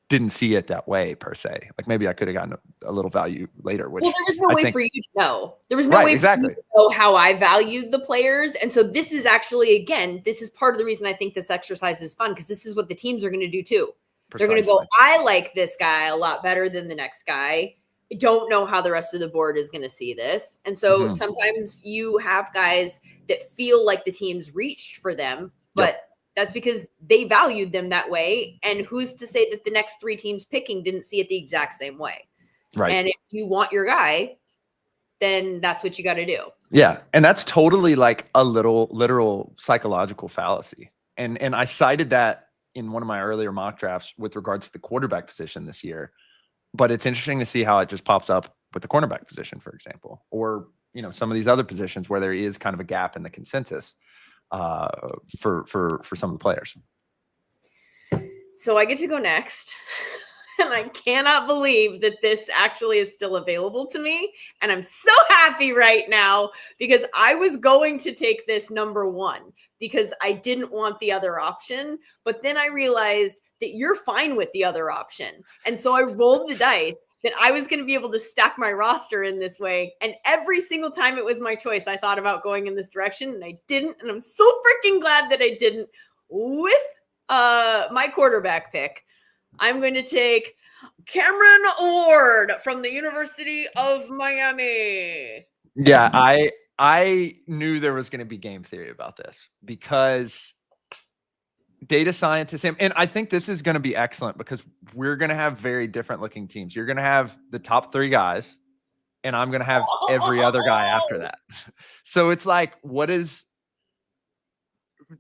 didn't see it that way per se. Like maybe I could have gotten a little value later. Which
well, there was no way for you to know. There was no
right,
way
exactly.
for you to know how I valued the players. And so this is actually, again, this is part of the reason I think this exercise is fun, because this is what the teams are going to do too.
Precisely.
They're going to go, I like this guy a lot better than the next guy. I don't know how the rest of the board is going to see this. And so sometimes you have guys that feel like the teams reached for them, but that's because they valued them that way. And who's to say that the next three teams picking didn't see it the exact same way?
Right.
And if you want your guy, then that's what you got to do.
Yeah. And that's totally like a little literal psychological fallacy. And I cited that in one of my earlier mock drafts with regards to the quarterback position this year. But it's interesting to see how it just pops up with the cornerback position, for example, or, you know, some of these other positions where there is kind of a gap in the consensus for some of the players.
So I get to go next. And I cannot believe that this actually is still available to me. And I'm so happy right now because I was going to take this number one because I didn't want the other option. But then I realized that you're fine with the other option. And so I rolled the dice that I was going to be able to stack my roster in this way. And every single time it was my choice, I thought about going in this direction and I didn't. And I'm so freaking glad that I didn't. With my quarterback pick, I'm going to take Cameron Ward from the University of Miami.
Yeah, I knew there was going to be game theory about this because data scientists, and I think this is going to be excellent because we're going to have very different looking teams. You're going to have the top three guys, and I'm going to have every other guy after that. So it's like, what is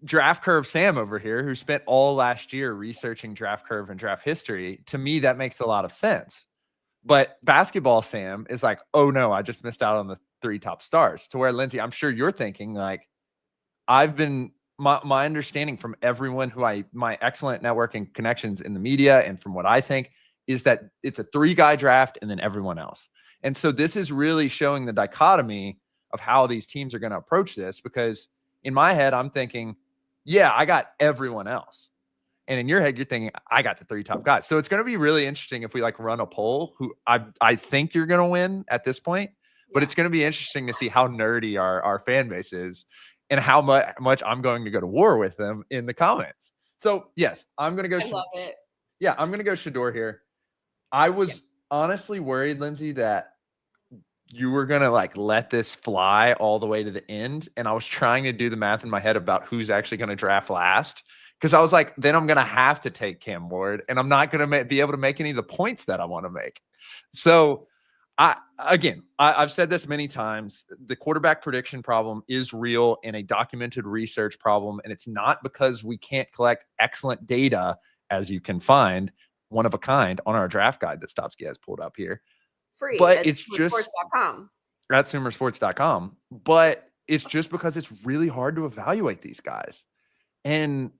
Draft Curve Sam over here, who spent all last year researching draft curve and draft history? To me, that makes a lot of sense. But basketball Sam is like, oh no, I just missed out on the three top stars. To where, Lindsay, I'm sure you're thinking like, I've been, my understanding from everyone who my excellent networking connections in the media and from what I think is that it's a 3-guy draft and then everyone else. And so this is really showing the dichotomy of how these teams are going to approach this, because in my head, I'm thinking, yeah, I got everyone else. And in your head, you're thinking, I got the 3 top guys. So it's going to be really interesting if we like run a poll who I think you're going to win at this point, but it's going to be interesting to see how nerdy our fan base is and how much I'm going to go to war with them in the comments. So yes, I'm going to go.
I love it.
Yeah, I'm going to go Shador here. I was honestly worried, Lindsay, that you were going to like let this fly all the way to the end. And I was trying to do the math in my head about who's actually going to draft last. Because I was like, then I'm going to have to take Cam Ward and I'm not going to be able to make any of the points that I want to make. So I've said this many times. The quarterback prediction problem is real and a documented research problem. And it's not because we can't collect excellent data, as you can find one of a kind on our draft guide that Stopsky has pulled up here.
Free.
But it's just
SumerSports.com.
At SumerSports.com. But it's just because it's really hard to evaluate these guys. And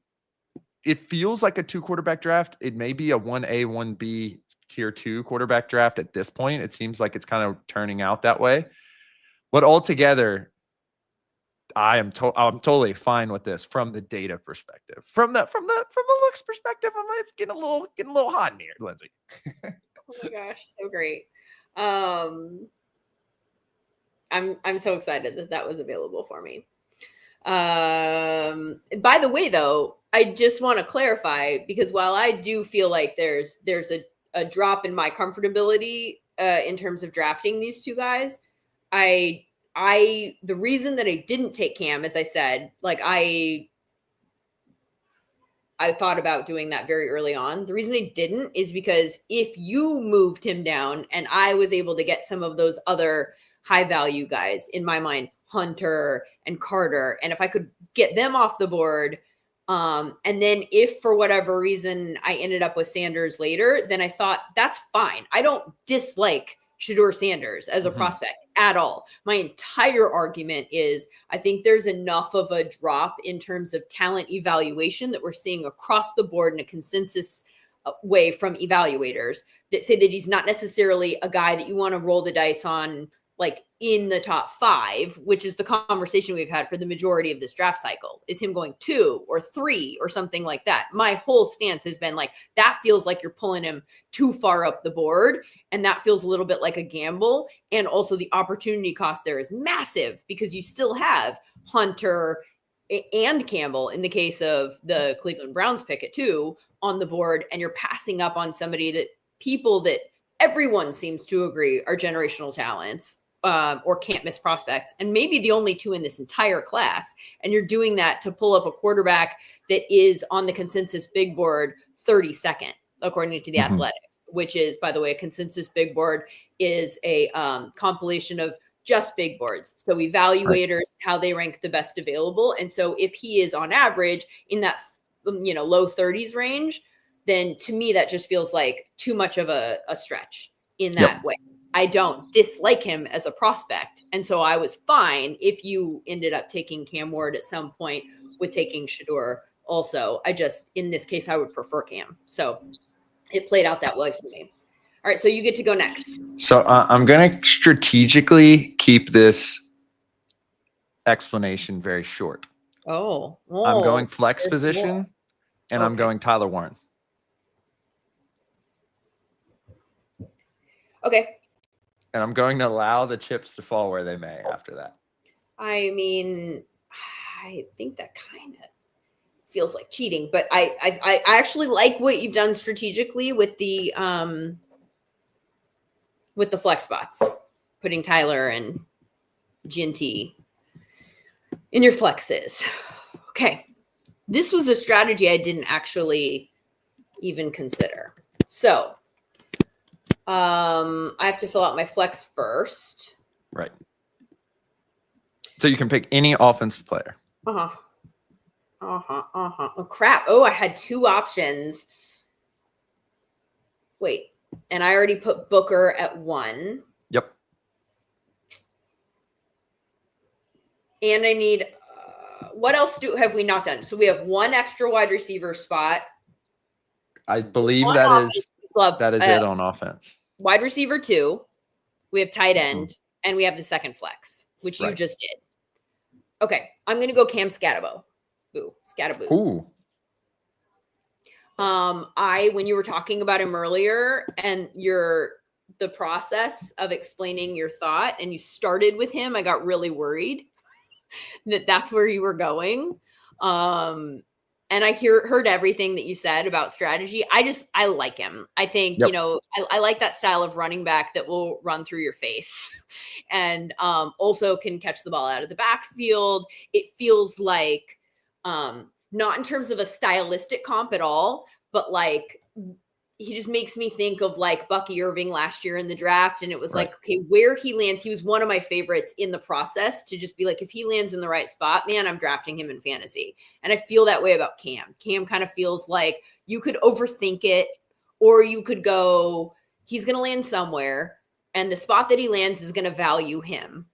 it feels like a 2 quarterback draft. It may be a 1A, 1B tier 2 quarterback draft at this point. It seems like it's kind of turning out that way. But altogether, I'm totally fine with this from the data perspective. From the looks perspective, it's getting a little hot in here, Lindsay.
Oh my gosh, so great. I'm so excited that was available for me. By the way, though, I just want to clarify, because while I do feel like there's a drop in my comfortability in terms of drafting these 2 guys, the reason that I didn't take Cam, as I said, like I thought about doing that very early on. The reason I didn't is because if you moved him down and I was able to get some of those other high value guys, in my mind, Hunter and Carter, and if I could get them off the board, And then if for whatever reason I ended up with Sanders later, then I thought that's fine. I don't dislike Shedeur Sanders as a prospect at all. My entire argument is I think there's enough of a drop in terms of talent evaluation that we're seeing across the board in a consensus way from evaluators that say that he's not necessarily a guy that you want to roll the dice on like in the top 5, which is the conversation we've had for the majority of this draft cycle, is him going 2 or 3 or something like that. My whole stance has been like, that feels like you're pulling him too far up the board. And that feels a little bit like a gamble. And also the opportunity cost there is massive because you still have Hunter and Campbell in the case of the Cleveland Browns pick at 2 on the board. And you're passing up on somebody that people that everyone seems to agree are generational talents. Or can't miss prospects, and maybe the only 2 in this entire class. And you're doing that to pull up a quarterback that is on the consensus big board 32nd, according to the Athletic, which is, by the way, a consensus big board is a compilation of just big boards. So evaluators, how they rank the best available. And so if he is on average in that, low 30s range, then to me, that just feels like too much of a stretch in that way. I don't dislike him as a prospect. And so I was fine if you ended up taking Cam Ward at some point with taking Shedeur also. In this case, I would prefer Cam. So it played out that way for me. All right, so you get to go next.
So I'm going to strategically keep this explanation very short.
I'm
going flex position, and I'm going Tyler Warren.
Okay.
And I'm going to allow the chips to fall where they may after that.
I mean, I think that kind of feels like cheating, but I actually like what you've done strategically with the flex spots, putting Tyler and GNT in your flexes. Okay. This was a strategy I didn't actually even consider. So I have to fill out my flex first.
Right. So you can pick any offensive player.
Oh, crap. Oh, I had 2 options. Wait. And I already put Booker at 1.
Yep.
And I need, what else have we not done? So we have 1 extra wide receiver spot.
I believe that is it on offense.
Wide receiver 2. We have tight end, and we have the second flex, which you just did. Okay, I'm going to go Cam Scatabo. Scatabo.
Ooh.
When you were talking about him earlier and the process of explaining your thought, and you started with him, I got really worried that that's where you were going. And I heard everything that you said about strategy. I like him. I think, I like that style of running back that will run through your face and also can catch the ball out of the backfield. It feels like, not in terms of a stylistic comp at all, but like he just makes me think of like Bucky Irving last year in the draft. And it was like, okay, where he lands, he was one of my favorites in the process to just be like, if he lands in the right spot, man, I'm drafting him in fantasy. And I feel that way about Cam. Cam kind of feels like you could overthink it, or you could go, he's going to land somewhere and the spot that he lands is going to value him.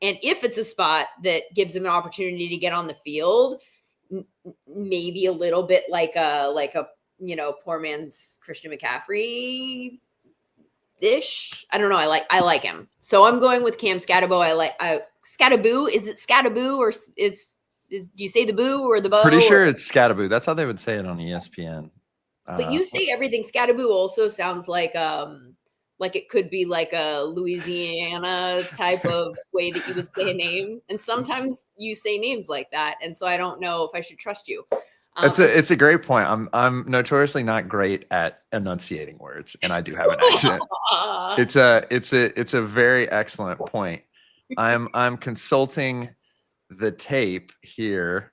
And if it's a spot that gives him an opportunity to get on the field, maybe a little bit like a poor man's Christian McCaffrey ish. I don't know. I like him. So I'm going with Cam Scatabo. Scataboo. Is it Scataboo or do you say the boo or the bow?
Pretty sure it's Scataboo. That's how they would say it on ESPN.
But you say everything. Scataboo also sounds like it could be like a Louisiana type of way that you would say a name. And sometimes you say names like that. And so I don't know if I should trust you.
It's a great point. I'm notoriously not great at enunciating words, and I do have an accent. It's a very excellent point. I'm consulting the tape here,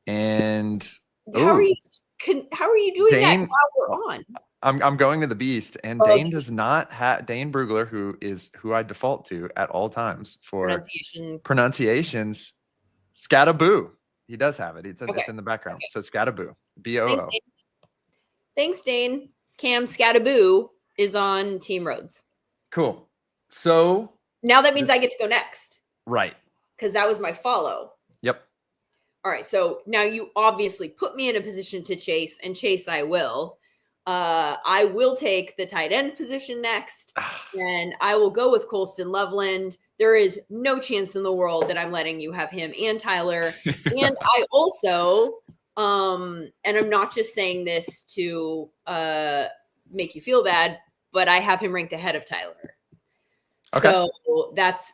and
how are you doing Dane, that while we're on?
I'm going to the beast, and Dane does not have Dane Brugler, who I default to at all times for pronunciations. Scataboo. He does have it. It's in the background.
Okay.
So Scattaboo, B-O-O.
Thanks, Dane. Cam Scattaboo is on Team Rhodes.
Cool. So
now that means I get to go next.
Right.
Because that was my follow.
Yep.
All right. So now you obviously put me in a position to chase, and chase I will. I will take the tight end position next, and I will go with Colston Loveland. There is no chance in the world that I'm letting you have him and Tyler. And I also, and I'm not just saying this to make you feel bad, but I have him ranked ahead of Tyler. Okay. So that's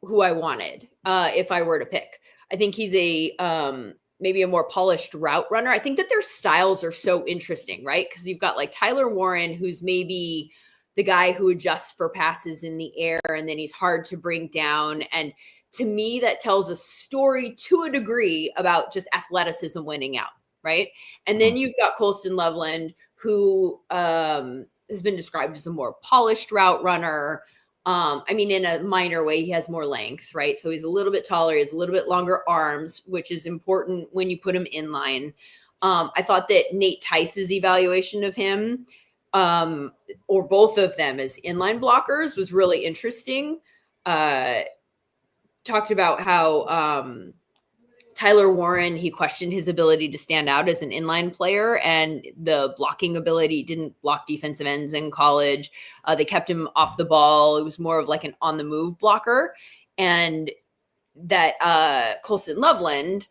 who I wanted if I were to pick. I think he's a maybe a more polished route runner. I think that their styles are so interesting, right? Because you've got like Tyler Warren, who's maybe the guy who adjusts for passes in the air, and then he's hard to bring down. And to me, that tells a story to a degree about just athleticism winning out, right? And then you've got Colston Loveland, who has been described as a more polished route runner. I mean, in a minor way, he has more length, right? So he's a little bit taller. He has a little bit longer arms, which is important when you put him in line. I thought that Nate Tice's evaluation of him, or both of them as inline blockers, was really interesting. Talked about how Tyler Warren, he questioned his ability to stand out as an inline player, and the blocking ability. Didn't block defensive ends in college. They kept him off the ball. It was more of like an on the move blocker. And that Colston Loveland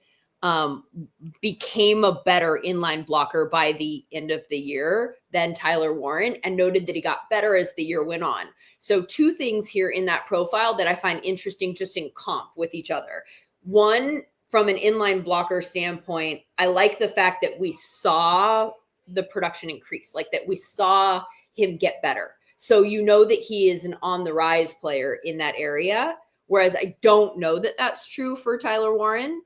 became a better inline blocker by the end of the year than Tyler Warren, and noted that he got better as the year went on. So two things here in that profile that I find interesting just in comp with each other. One, from an inline blocker standpoint, I like the fact that we saw the production increase, like that we saw him get better. So you know that he is an on the rise player in that area, whereas I don't know that that's true for Tyler Warren.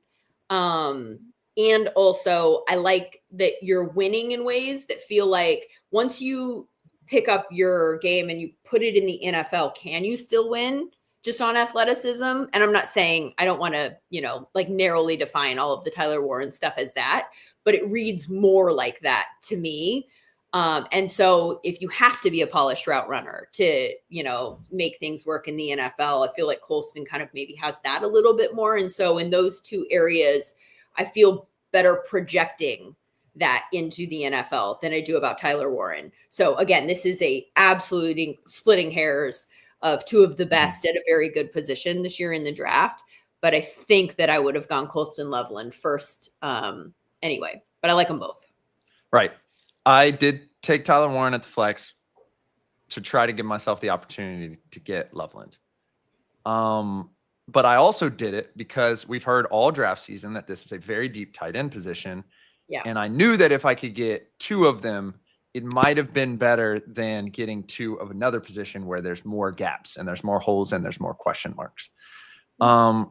And also I like that you're winning in ways that feel like once you pick up your game and you put it in the NFL, can you still win just on athleticism? And I'm not saying, I don't want to, like narrowly define all of the Tyler Warren stuff as that, but it reads more like that to me. And so if you have to be a polished route runner to, make things work in the NFL, I feel like Colston kind of maybe has that a little bit more. And so in those two areas, I feel better projecting that into the NFL than I do about Tyler Warren. So again, this is a absolutely splitting hairs of two of the best at a very good position this year in the draft. But I think that I would have gone Colston Loveland first anyway, but I like them both.
Right. I did take Tyler Warren at the flex to try to give myself the opportunity to get Loveland. But I also did it because we've heard all draft season that this is a very deep tight end position.
Yeah.
And I knew that if I could get two of them, it might have been better than getting two of another position where there's more gaps and there's more holes and there's more question marks.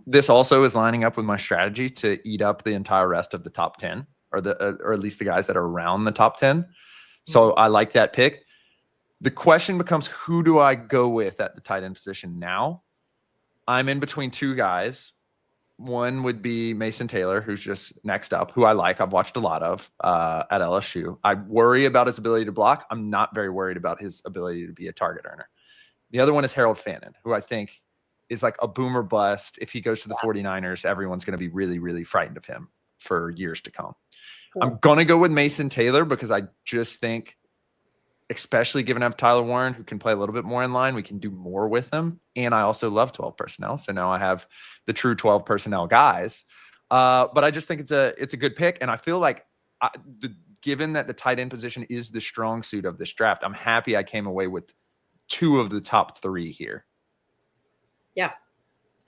This also is lining up with my strategy to eat up the entire rest of the top 10 or at least the guys that are around the top 10. So I like that pick. The question becomes, who do I go with at the tight end position now? I'm in between two guys. One would be Mason Taylor, who's just next up, who I like. I've watched a lot of at LSU. I worry about his ability to block. I'm not very worried about his ability to be a target earner. The other one is Harold Fannin, who I think is like a boomer bust. If he goes to the 49ers, everyone's going to be really, really frightened of him for years to come. I'm going to go with Mason Taylor because I just think, especially given I have Tyler Warren, who can play a little bit more in line, we can do more with him. And I also love 12 personnel. So now I have the true 12 personnel guys. But I just think it's a good pick. And I feel like given that the tight end position is the strong suit of this draft, I'm happy I came away with two of the top three here.
Yeah,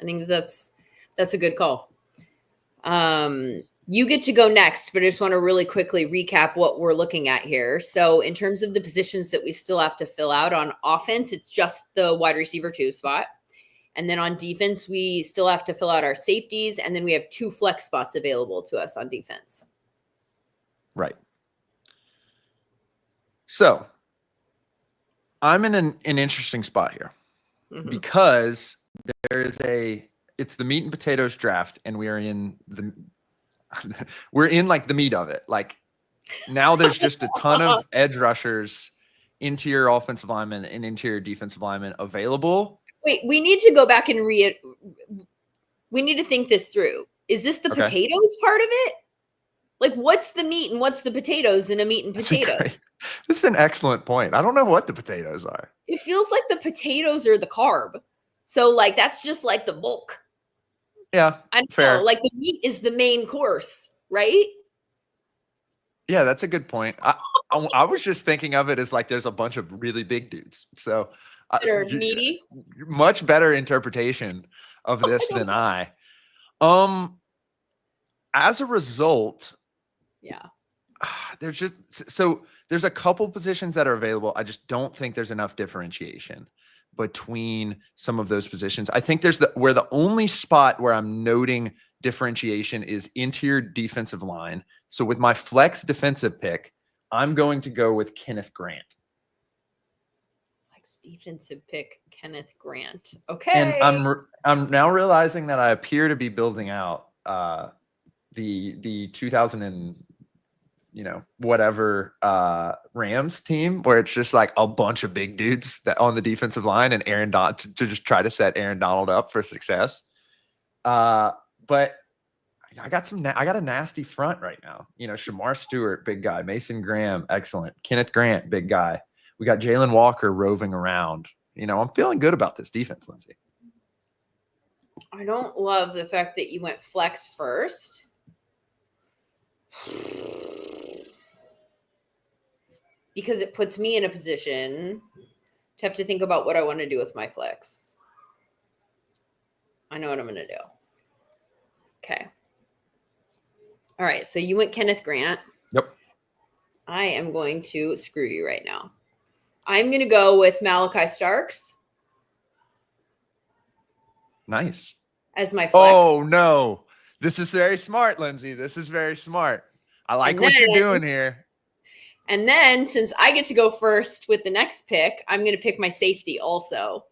I think that's a good call. You get to go next, but I just want to really quickly recap what we're looking at here. So in terms of the positions that we still have to fill out on offense, it's just the wide receiver 2 spot. And then on defense, we still have to fill out our safeties. And then we have 2 flex spots available to us on defense.
Right. So I'm in an interesting spot here because it's the meat and potatoes draft, and we are in we're in like the meat of it. Like now there's just a ton of edge rushers, interior offensive linemen and interior defensive linemen available.
Wait, we need to go back and we need to think this through. Is this the potatoes part of it? Like, what's the meat and what's the potatoes in a meat and potato?
This is an excellent point. I don't know what the potatoes are.
It feels like the potatoes are the carb. So, like, that's just like the bulk.
Yeah,
I don't know. Like, the meat is the main course, right?
Yeah, that's a good point. I was just thinking of it as like there's a bunch of really big dudes. So
that are meaty.
Much better interpretation of this than I. As a result,
yeah,
there's a couple positions that are available. I just don't think there's enough differentiation between some of those positions. I think where the only spot where I'm noting differentiation is interior defensive line. So with my flex defensive pick, I'm going to go with Kenneth Grant.
Flex defensive pick, Kenneth Grant. Okay.
And I'm now realizing that I appear to be building out the 2000 and whatever Rams team where it's just like a bunch of big dudes that on the defensive line and Aaron Donald to just try to set Aaron Donald up for success. But I got a nasty front right now. Shamar Stewart, big guy. Mason Graham, excellent. Kenneth Grant, big guy. We got Jalen Walker roving around. I'm feeling good about this defense, Lindsay.
I don't love the fact that you went flex first. Because it puts me in a position to have to think about what I want to do with my flex. I know what I'm going to do. Okay. All right. So you went Kenneth Grant.
Yep.
I am going to screw you right now. I'm going to go with Malachi Starks.
Nice.
As my flex.
Oh, no. This is very smart, Lindsay. This is very smart. I like what you're doing here.
And then since I get to go first with the next pick, I'm going to pick my safety also.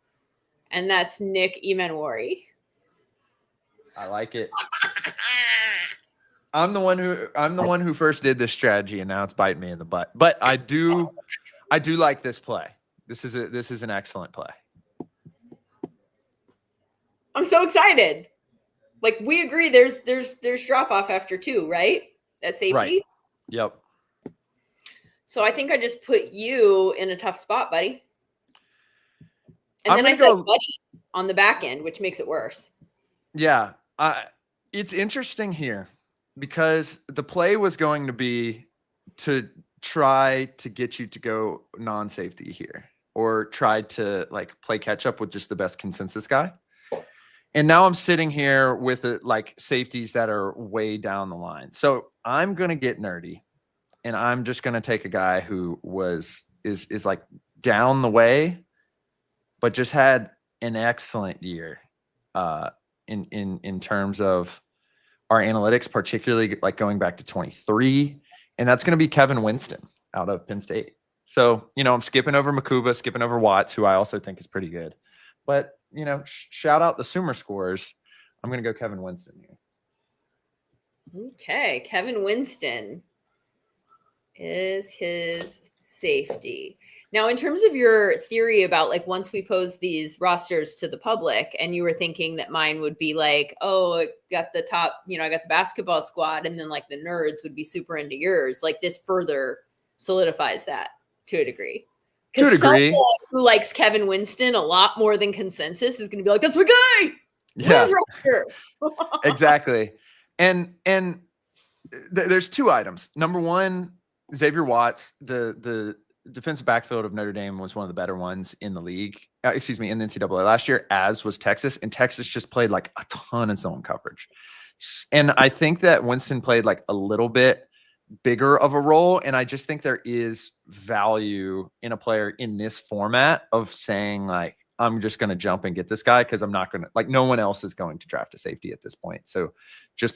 And that's Nick Emenwari.
I like it. I'm the one who first did this strategy, and now it's biting me in the butt. But I do like this play. This is an excellent play.
I'm so excited. Like, we agree there's drop off after 2, right? At safety?
Right. Yep.
So I think I just put you in a tough spot, buddy. And then I said buddy on the back end, which makes it worse.
Yeah. It's interesting here because the play was going to be to try to get you to go non-safety here or try to like play catch up with just the best consensus guy. And now I'm sitting here with safeties that are way down the line. So I'm going to get nerdy and I'm just going to take a guy who is like down the way, but just had an excellent year in terms of our analytics, particularly like going back to 23. And that's going to be Kevin Winston out of Penn State. So, I'm skipping over Makuba, skipping over Watts, who I also think is pretty good. But, shout out the SumerSports. I'm going to go Kevin Winston here.
Okay. Kevin Winston is his safety. Now, in terms of your theory about like once we pose these rosters to the public and you were thinking that mine would be like, oh, I got the top, I got the basketball squad and then like the nerds would be super into yours. Like this further solidifies that to a degree.
To a degree.
Someone who likes Kevin Winston a lot more than consensus is going to be like, that's my guy.
Yeah, exactly. And there's 2 items. Number one, Xavier Watts, the defensive backfield of Notre Dame was one of the better ones in the league. In the NCAA last year, as was Texas. And Texas just played like a ton of zone coverage. And I think that Winston played like a little bit bigger of a role. And I just think there is value in a player in this format of saying like, I'm just going to jump and get this guy because I'm not going to no one else is going to draft a safety at this point. So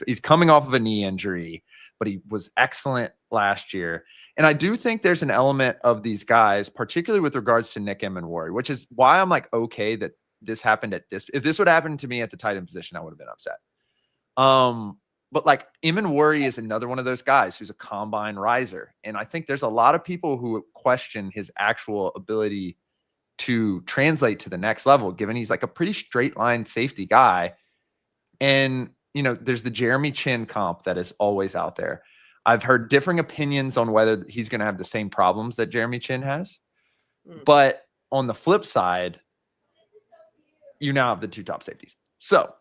he's coming off of a knee injury, but he was excellent last year. And I do think there's an element of these guys, particularly with regards to Nick Emenwari, which is why I'm like, okay, that this happened at this. If this would happen to me at the tight end position, I would have been upset. But like Eamon Worry is another one of those guys who's a combine riser. And I think there's a lot of people who question his actual ability to translate to the next level, given he's like a pretty straight line safety guy. And, you know, there's the Jeremy Chin comp that is always out there. I've heard differing opinions on whether he's going to have the same problems that Jeremy Chin has. But on the flip side, you now have the 2 top safeties. So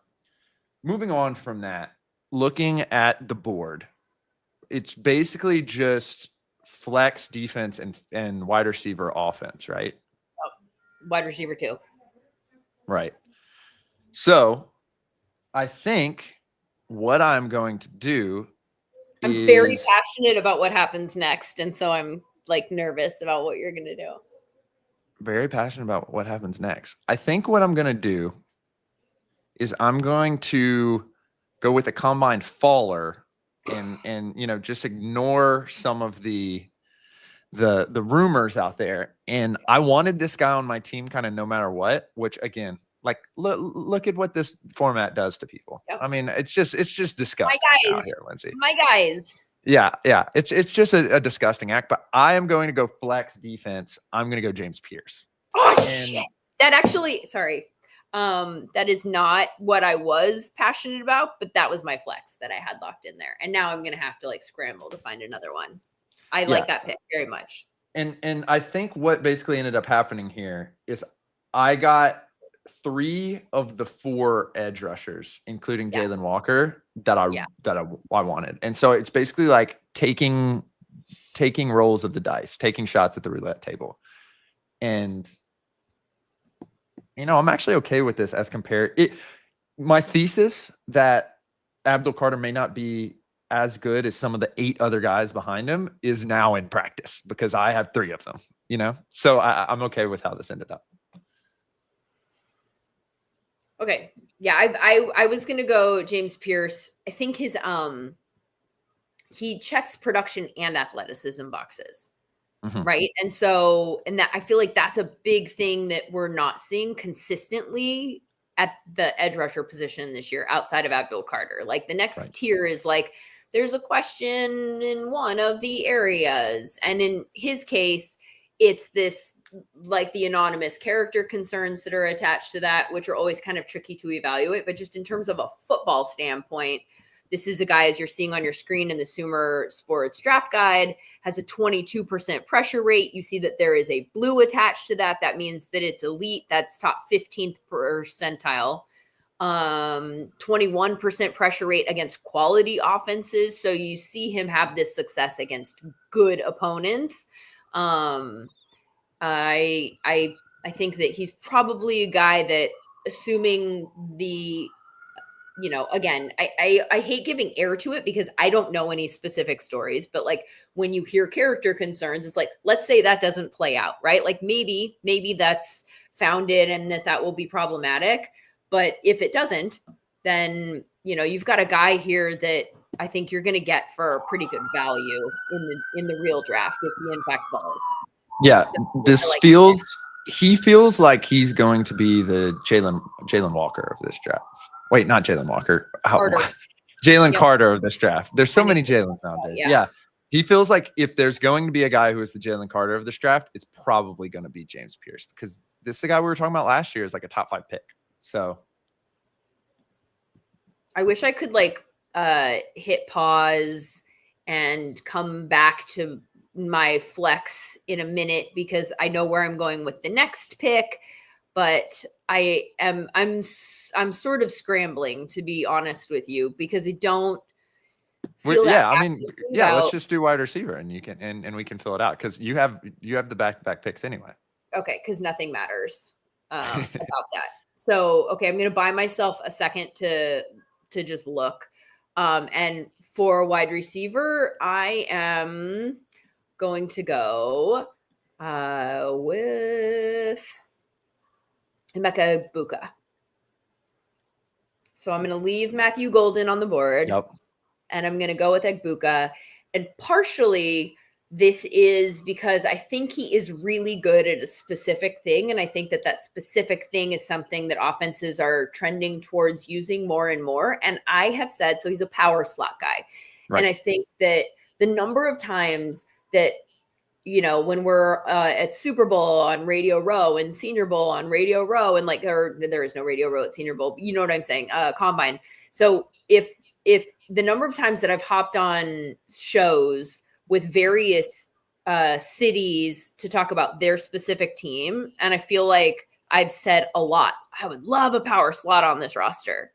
moving on from that, looking at the board, it's basically just flex defense and wide receiver offense, right?
Wide receiver 2.
Right. So I think what I'm going to do
I'm very passionate about what happens next. And so I'm like nervous about what you're going to do.
Very passionate about what happens next. I think what I'm going to do is I'm going to go with a combine faller and you know, just ignore some of the rumors out there. And I wanted this guy on my team kind of no matter what, which again, like look at what this format does to people. Yep. I mean, it's just disgusting out here, Lindsay.
My guys.
Yeah. It's just a disgusting act, but I am going to go flex defense. I'm going to go James Pierce.
Oh, shit. That actually, sorry. That is not what I was passionate about, but that was my flex that I had locked in there. And now I'm going to have to like scramble to find another one. I like that pick very much.
And I think what basically ended up happening here is I got 3 of the 4 edge rushers, including Jalen Walker, that I wanted. And so it's basically like taking rolls of the dice, taking shots at the roulette table. And you know, I'm actually okay with this as compared. My thesis that Abdul Carter may not be as good as some of the 8 other guys behind him is now in practice because I have 3 of them, you know? So I'm okay with how this ended up.
Okay. Yeah. I was going to go James Pierce. I think his, he checks production and athleticism boxes. Mm-hmm. Right. And so, and that I feel like that's a big thing that we're not seeing consistently at the edge rusher position this year outside of Abdul Carter. Like the next tier is like, there's a question in one of the areas. And in his case, it's this like the anonymous character concerns that are attached to that, which are always kind of tricky to evaluate. But just in terms of a football standpoint, this is a guy, as you're seeing on your screen in the SumerSports draft guide, has a 22% pressure rate. You see that there is a blue attached to that. That means that it's elite. That's top 15th percentile. 21% pressure rate against quality offenses. So you see him have this success against good opponents. I think that he's probably a guy that, assuming the, you know, again, I hate giving air to it because I don't know any specific stories, but like when you hear character concerns, it's like, let's say that doesn't play out, right? Like maybe that's founded and that will be problematic. But if it doesn't, then, you know, you've got a guy here that I think you're going to get for a pretty good value in the real draft if he in fact falls.
Yeah, so this he feels like he's going to be the Jalen Walker of this draft. Wait, not Jalen Walker. Jalen Carter of this draft. There's so many Jalens nowadays. Yeah. He feels like if there's going to be a guy who is the Jalen Carter of this draft, it's probably going to be James Pierce because this is the guy we were talking about last year is like a top 5 pick. So
I wish I could like hit pause and come back to my flex in a minute because I know where I'm going with the next pick, but I'm sort of scrambling, to be honest with you, because I don't feel
let's just do wide receiver and you can and we can fill it out because you have the back-to-back picks anyway.
Okay, because nothing matters about that. So, okay, I'm going to buy myself a second to just look. And for wide receiver, I am going to go with Emeka Egbuka. So I'm going to leave Matthew Golden on the board.
Yep.
And I'm going to go with Egbuka. And partially this is because I think he is really good at a specific thing. And I think that that specific thing is something that offenses are trending towards using more and more. And I have said, so he's a power slot guy.
Right.
And I think that the number of times that, when we're at Super Bowl on Radio Row and Senior Bowl on Radio Row, and like there is no Radio Row at Senior Bowl, but you know what I'm saying? Combine. So if the number of times that I've hopped on shows with various cities to talk about their specific team, and I feel like I've said a lot, I would love a power slot on this roster,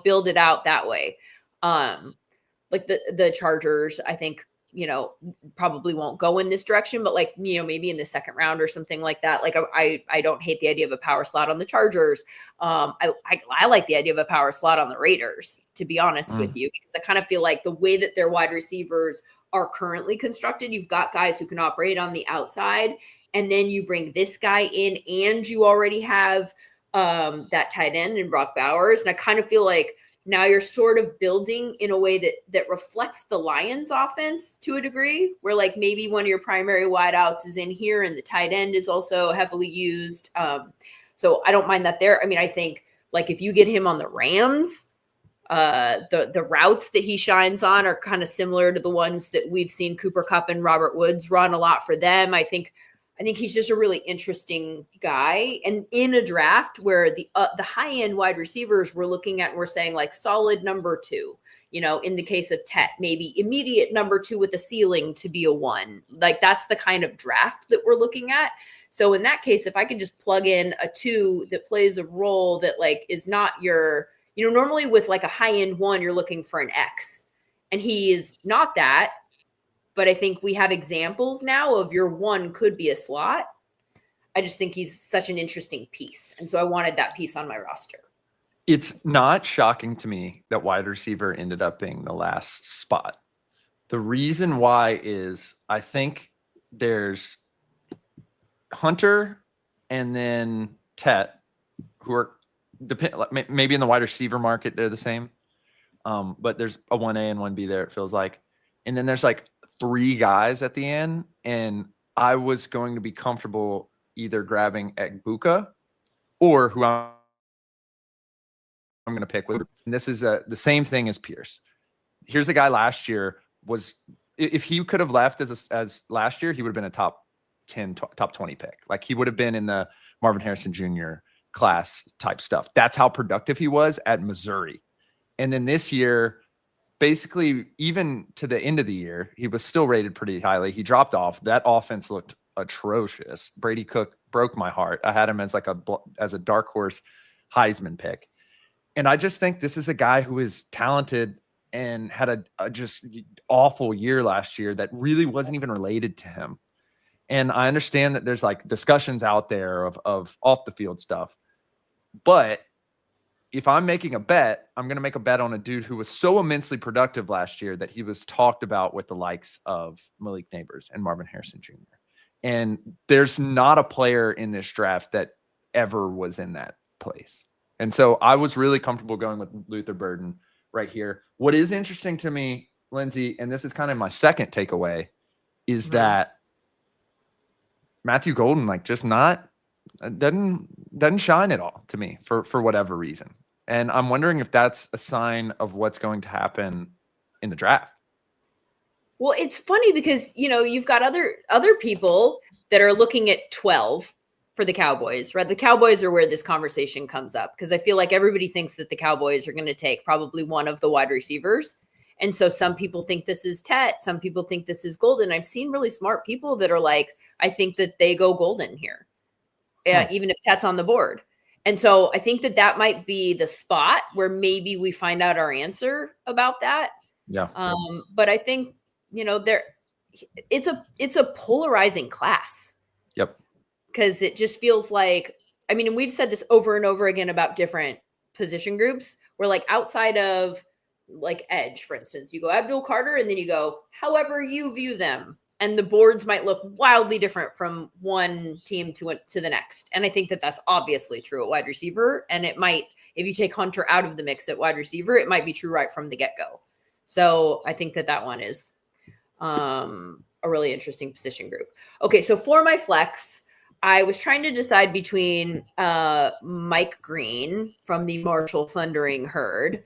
build it out that way. Like the Chargers, I think, probably won't go in this direction, but like, maybe in the second round or something like that. Like I don't hate the idea of a power slot on the Chargers. I like the idea of a power slot on the Raiders, to be honest with you, because I kind of feel like the way that their wide receivers are currently constructed, you've got guys who can operate on the outside, and then you bring this guy in, and you already have that tight end in Brock Bowers. And I kind of feel like now you're sort of building in a way that reflects the Lions offense to a degree, where like maybe one of your primary wideouts is in here and the tight end is also heavily used. So I don't mind that there. I mean, I think like if you get him on the Rams, the routes that he shines on are kind of similar to the ones that we've seen Cooper Kupp and Robert Woods run a lot for them. I think he's just a really interesting guy. And in a draft where the high-end wide receivers we're looking at, we're saying like solid number 2, in the case of Tet, maybe immediate number 2 with a ceiling to be a 1. Like that's the kind of draft that we're looking at. So in that case, if I could just plug in a 2 that plays a role that like is not your, normally with like a high-end 1, you're looking for an X, and he is not that. But I think we have examples now of your 1 could be a slot. I just think he's such an interesting piece. And so I wanted that piece on my roster.
It's not shocking to me that wide receiver ended up being the last spot. The reason why is I think there's Hunter and then Tet, who are maybe in the wide receiver market, they're the same. But there's a 1A and 1B there, it feels like. And then there's like 3 guys at the end, and I was going to be comfortable either grabbing Egbuka or who I'm going to pick with. And this is the same thing as Pierce. Here's a guy last year if he could have left as last year, he would have been a top 10, top 20 pick. Like he would have been in the Marvin Harrison Jr. class type stuff. That's how productive he was at Missouri. And then this year, basically, even to the end of the year, he was still rated pretty highly. He dropped off. That offense looked atrocious. Brady Cook broke my heart. I had him as a dark horse Heisman pick. And I just think this is a guy who is talented and had a just awful year last year that really wasn't even related to him. And I understand that there's like discussions out there of off the field stuff. But if I'm making a bet, I'm going to make a bet on a dude who was so immensely productive last year that he was talked about with the likes of Malik Neighbors and Marvin Harrison Jr. And there's not a player in this draft that ever was in that place. And so I was really comfortable going with Luther Burden right here. What is interesting to me, Lindsay, and this is kind of my second takeaway, is that Matthew Golden, like just doesn't shine at all to me for whatever reason. And I'm wondering if that's a sign of what's going to happen in the draft.
Well, it's funny because, you've got other people that are looking at 12 for the Cowboys, right? The Cowboys are where this conversation comes up because I feel like everybody thinks that the Cowboys are going to take probably one of the wide receivers. And so some people think this is Tet. Some people think this is Golden. I've seen really smart people that are like, I think that they go Golden here, even if Tet's on the board. And so I think that might be the spot where maybe we find out our answer about that.
Yeah.
But I think, it's a polarizing class.
Yep.
Because it just feels like, and we've said this over and over again about different position groups where like outside of like edge, for instance, you go Abdul Carter and then you go however you view them. And the boards might look wildly different from one team to the next. And I think that that's obviously true at wide receiver. And it might, if you take Hunter out of the mix at wide receiver, it might be true right from the get-go. So I think that one is a really interesting position group. Okay, so for my flex, I was trying to decide between Mike Green from the Marshall Thundering Herd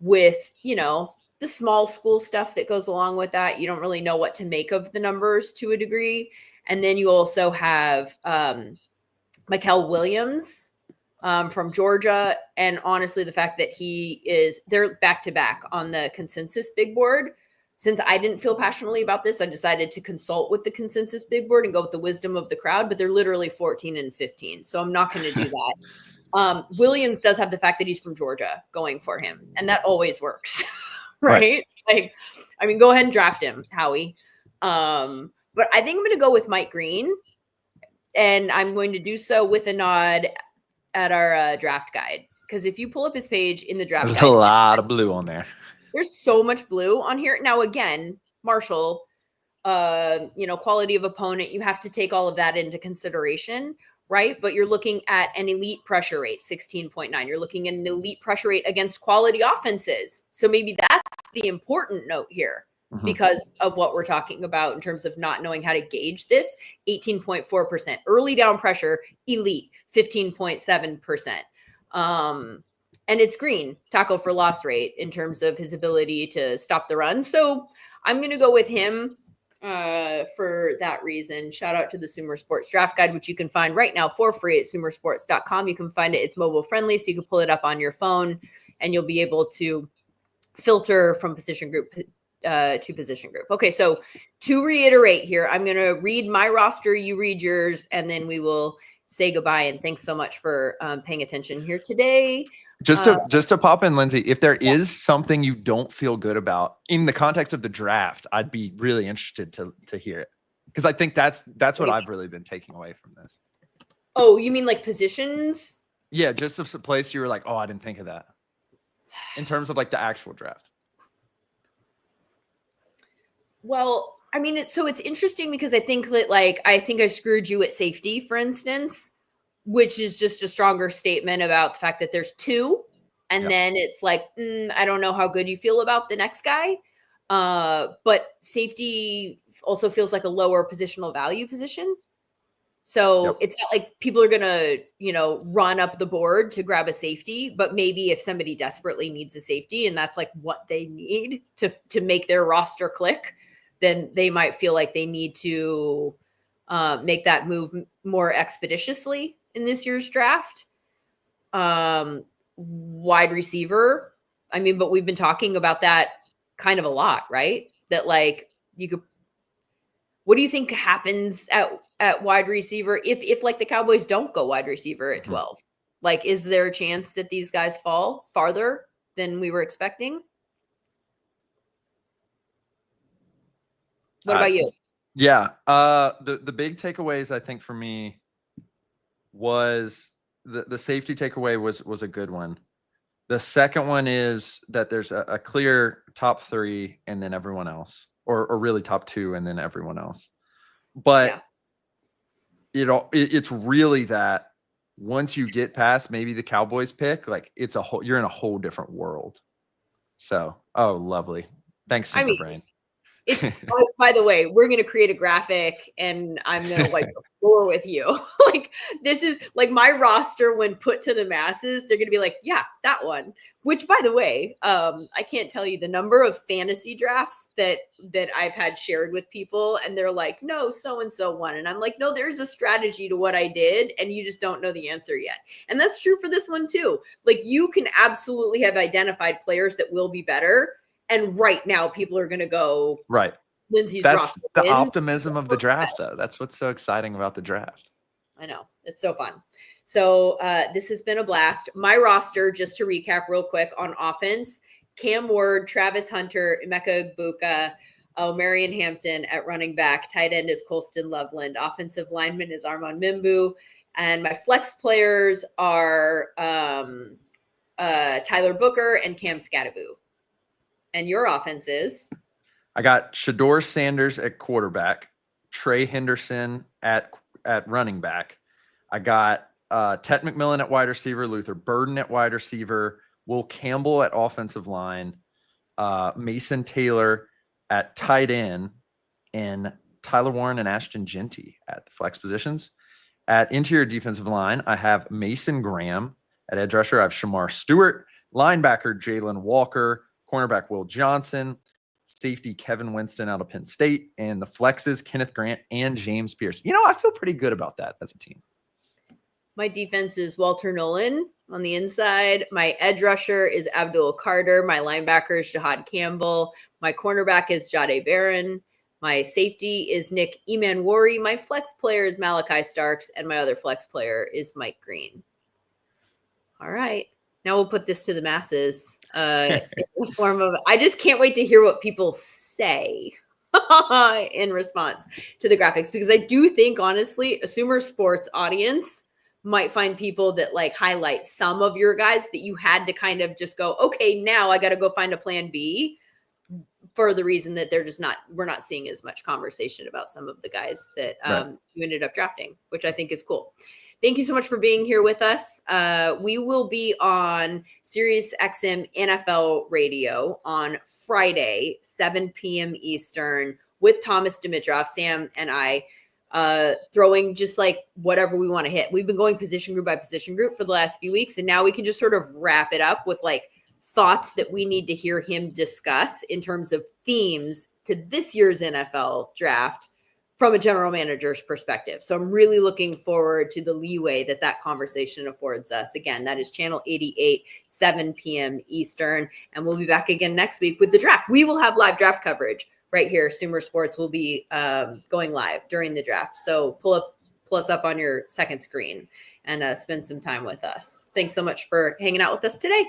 with, the small school stuff that goes along with that. You don't really know what to make of the numbers to a degree. And then you also have Mikel Williams from Georgia. And honestly, the fact that they're back to back on the consensus big board. Since I didn't feel passionately about this, I decided to consult with the consensus big board and go with the wisdom of the crowd, but they're literally 14 and 15. So I'm not going to do that. Williams does have the fact that he's from Georgia going for him, and that always works, right? Like, I mean, go ahead and draft him, Howie. But I think I'm going to go with Mike Green, and I'm going to do so with a nod at our draft guide. Because if you pull up his page in the draft
There's
guide,
a lot of blue on there.
There's so much blue on here. Now, again, Marshall, quality of opponent, you have to take all of that into consideration, right? But you're looking at an elite pressure rate, 16.9. You're looking at an elite pressure rate against quality offenses. So maybe that's the important note here because of what we're talking about in terms of not knowing how to gauge this. 18.4%. Early down pressure, elite, 15.7%. And it's Green, tackle for loss rate in terms of his ability to stop the run. So I'm going to go with him for that reason. Shout out to the SumerSports draft guide, which you can find right now for free at SumerSports.com. You can find it. It's mobile friendly, so you can pull it up on your phone and you'll be able to filter from position group to position group. Okay, so to reiterate here, I'm going to read my roster, you read yours, and then we will say goodbye. And thanks so much for paying attention here today.
Just to pop in, Lindsay, if there is something you don't feel good about in the context of the draft, I'd be really interested to hear it. Because I think that's what I've really been taking away from this.
Oh, you mean like positions?
Yeah, just a place you were like, oh, I didn't think of that. In terms of like the actual draft.
Well, I mean, it's interesting because I think that I think I screwed you at safety, for instance, which is just a stronger statement about the fact that there's two. And then it's like, I don't know how good you feel about the next guy. But safety also feels like a lower positional value position. So it's not like people are going to, run up the board to grab a safety, but maybe if somebody desperately needs a safety and that's like what they need to make their roster click, then they might feel like they need to make that move more expeditiously in this year's draft. Wide receiver. I mean, but we've been talking about that kind of a lot, right? That what do you think happens at wide receiver if like the Cowboys don't go wide receiver at 12? Like, is there a chance that these guys fall farther than we were expecting? What about you?
Yeah. The big takeaways, I think, for me was the safety takeaway was a good one. The second one is that there's a clear top three and then everyone else, or really top two and then everyone else. But it's really that once you get past maybe the Cowboys pick, like you're in a whole different world. So, lovely. Thanks, Superbrain.
It's by the way, we're going to create a graphic and I'm going to wipe the floor with you. Like, this is like my roster when put to the masses. They're going to be like, yeah, that one, which by the way, I can't tell you the number of fantasy drafts that I've had shared with people. And they're like, no, so-and-so won. And I'm like, no, there's a strategy to what I did. And you just don't know the answer yet. And that's true for this one too. Like, you can absolutely have identified players that will be better. And right now, people are going to go
right.
Lindsay's
That's
roster
the
wins.
optimism of the draft, though. That's what's so exciting about the draft.
I know. It's so fun. So this has been a blast. My roster, just to recap real quick on offense, Cam Ward, Travis Hunter, Emeka Egbuka, Marion Hampton at running back. Tight end is Colston Loveland. Offensive lineman is Armand Mimbu. And my flex players are Tyler Booker and Cam Scattaboo. And your offense is?
I got Shador Sanders at quarterback, Trey Henderson at running back. I got Tet McMillan at wide receiver, Luther Burden at wide receiver, Will Campbell at offensive line, Mason Taylor at tight end, and Tyler Warren and Ashton Genty at the flex positions. At interior defensive line, I have Mason Graham. At edge rusher, I have Shamar Stewart. Linebacker, Jalen Walker. Cornerback, Will Johnson. Safety, Kevin Winston out of Penn State. And the flexes, Kenneth Grant and James Pierce. I feel pretty good about that as a team.
My defense is Walter Nolan on the inside. My edge rusher is Abdul Carter. My linebacker is Jahad Campbell. My cornerback is Jade Barron. My safety is Nick Emanwari. My flex player is Malachi Starks. And my other flex player is Mike Green. All right. Now we'll put this to the masses in the form of, I just can't wait to hear what people say in response to the graphics, because I do think, honestly, a SumerSports audience might find people that like highlight some of your guys that you had to kind of just go, okay, now I got to go find a plan B, for the reason that we're not seeing as much conversation about some of the guys that you ended up drafting, which I think is cool. Thank you so much for being here with us. We will be on Sirius XM NFL Radio on Friday, 7 p.m. Eastern, with Thomas Dimitrov, Sam, and I, throwing just like whatever we want to hit. We've been going position group by position group for the last few weeks, and now we can just sort of wrap it up with like thoughts that we need to hear him discuss in terms of themes to this year's NFL draft from a general manager's perspective. So I'm really looking forward to the leeway that conversation affords us. Again, that is channel 88, 7 p.m. Eastern. And we'll be back again next week with the draft. We will have live draft coverage right here. SumerSports will be going live during the draft. So pull us up on your second screen and spend some time with us. Thanks so much for hanging out with us today.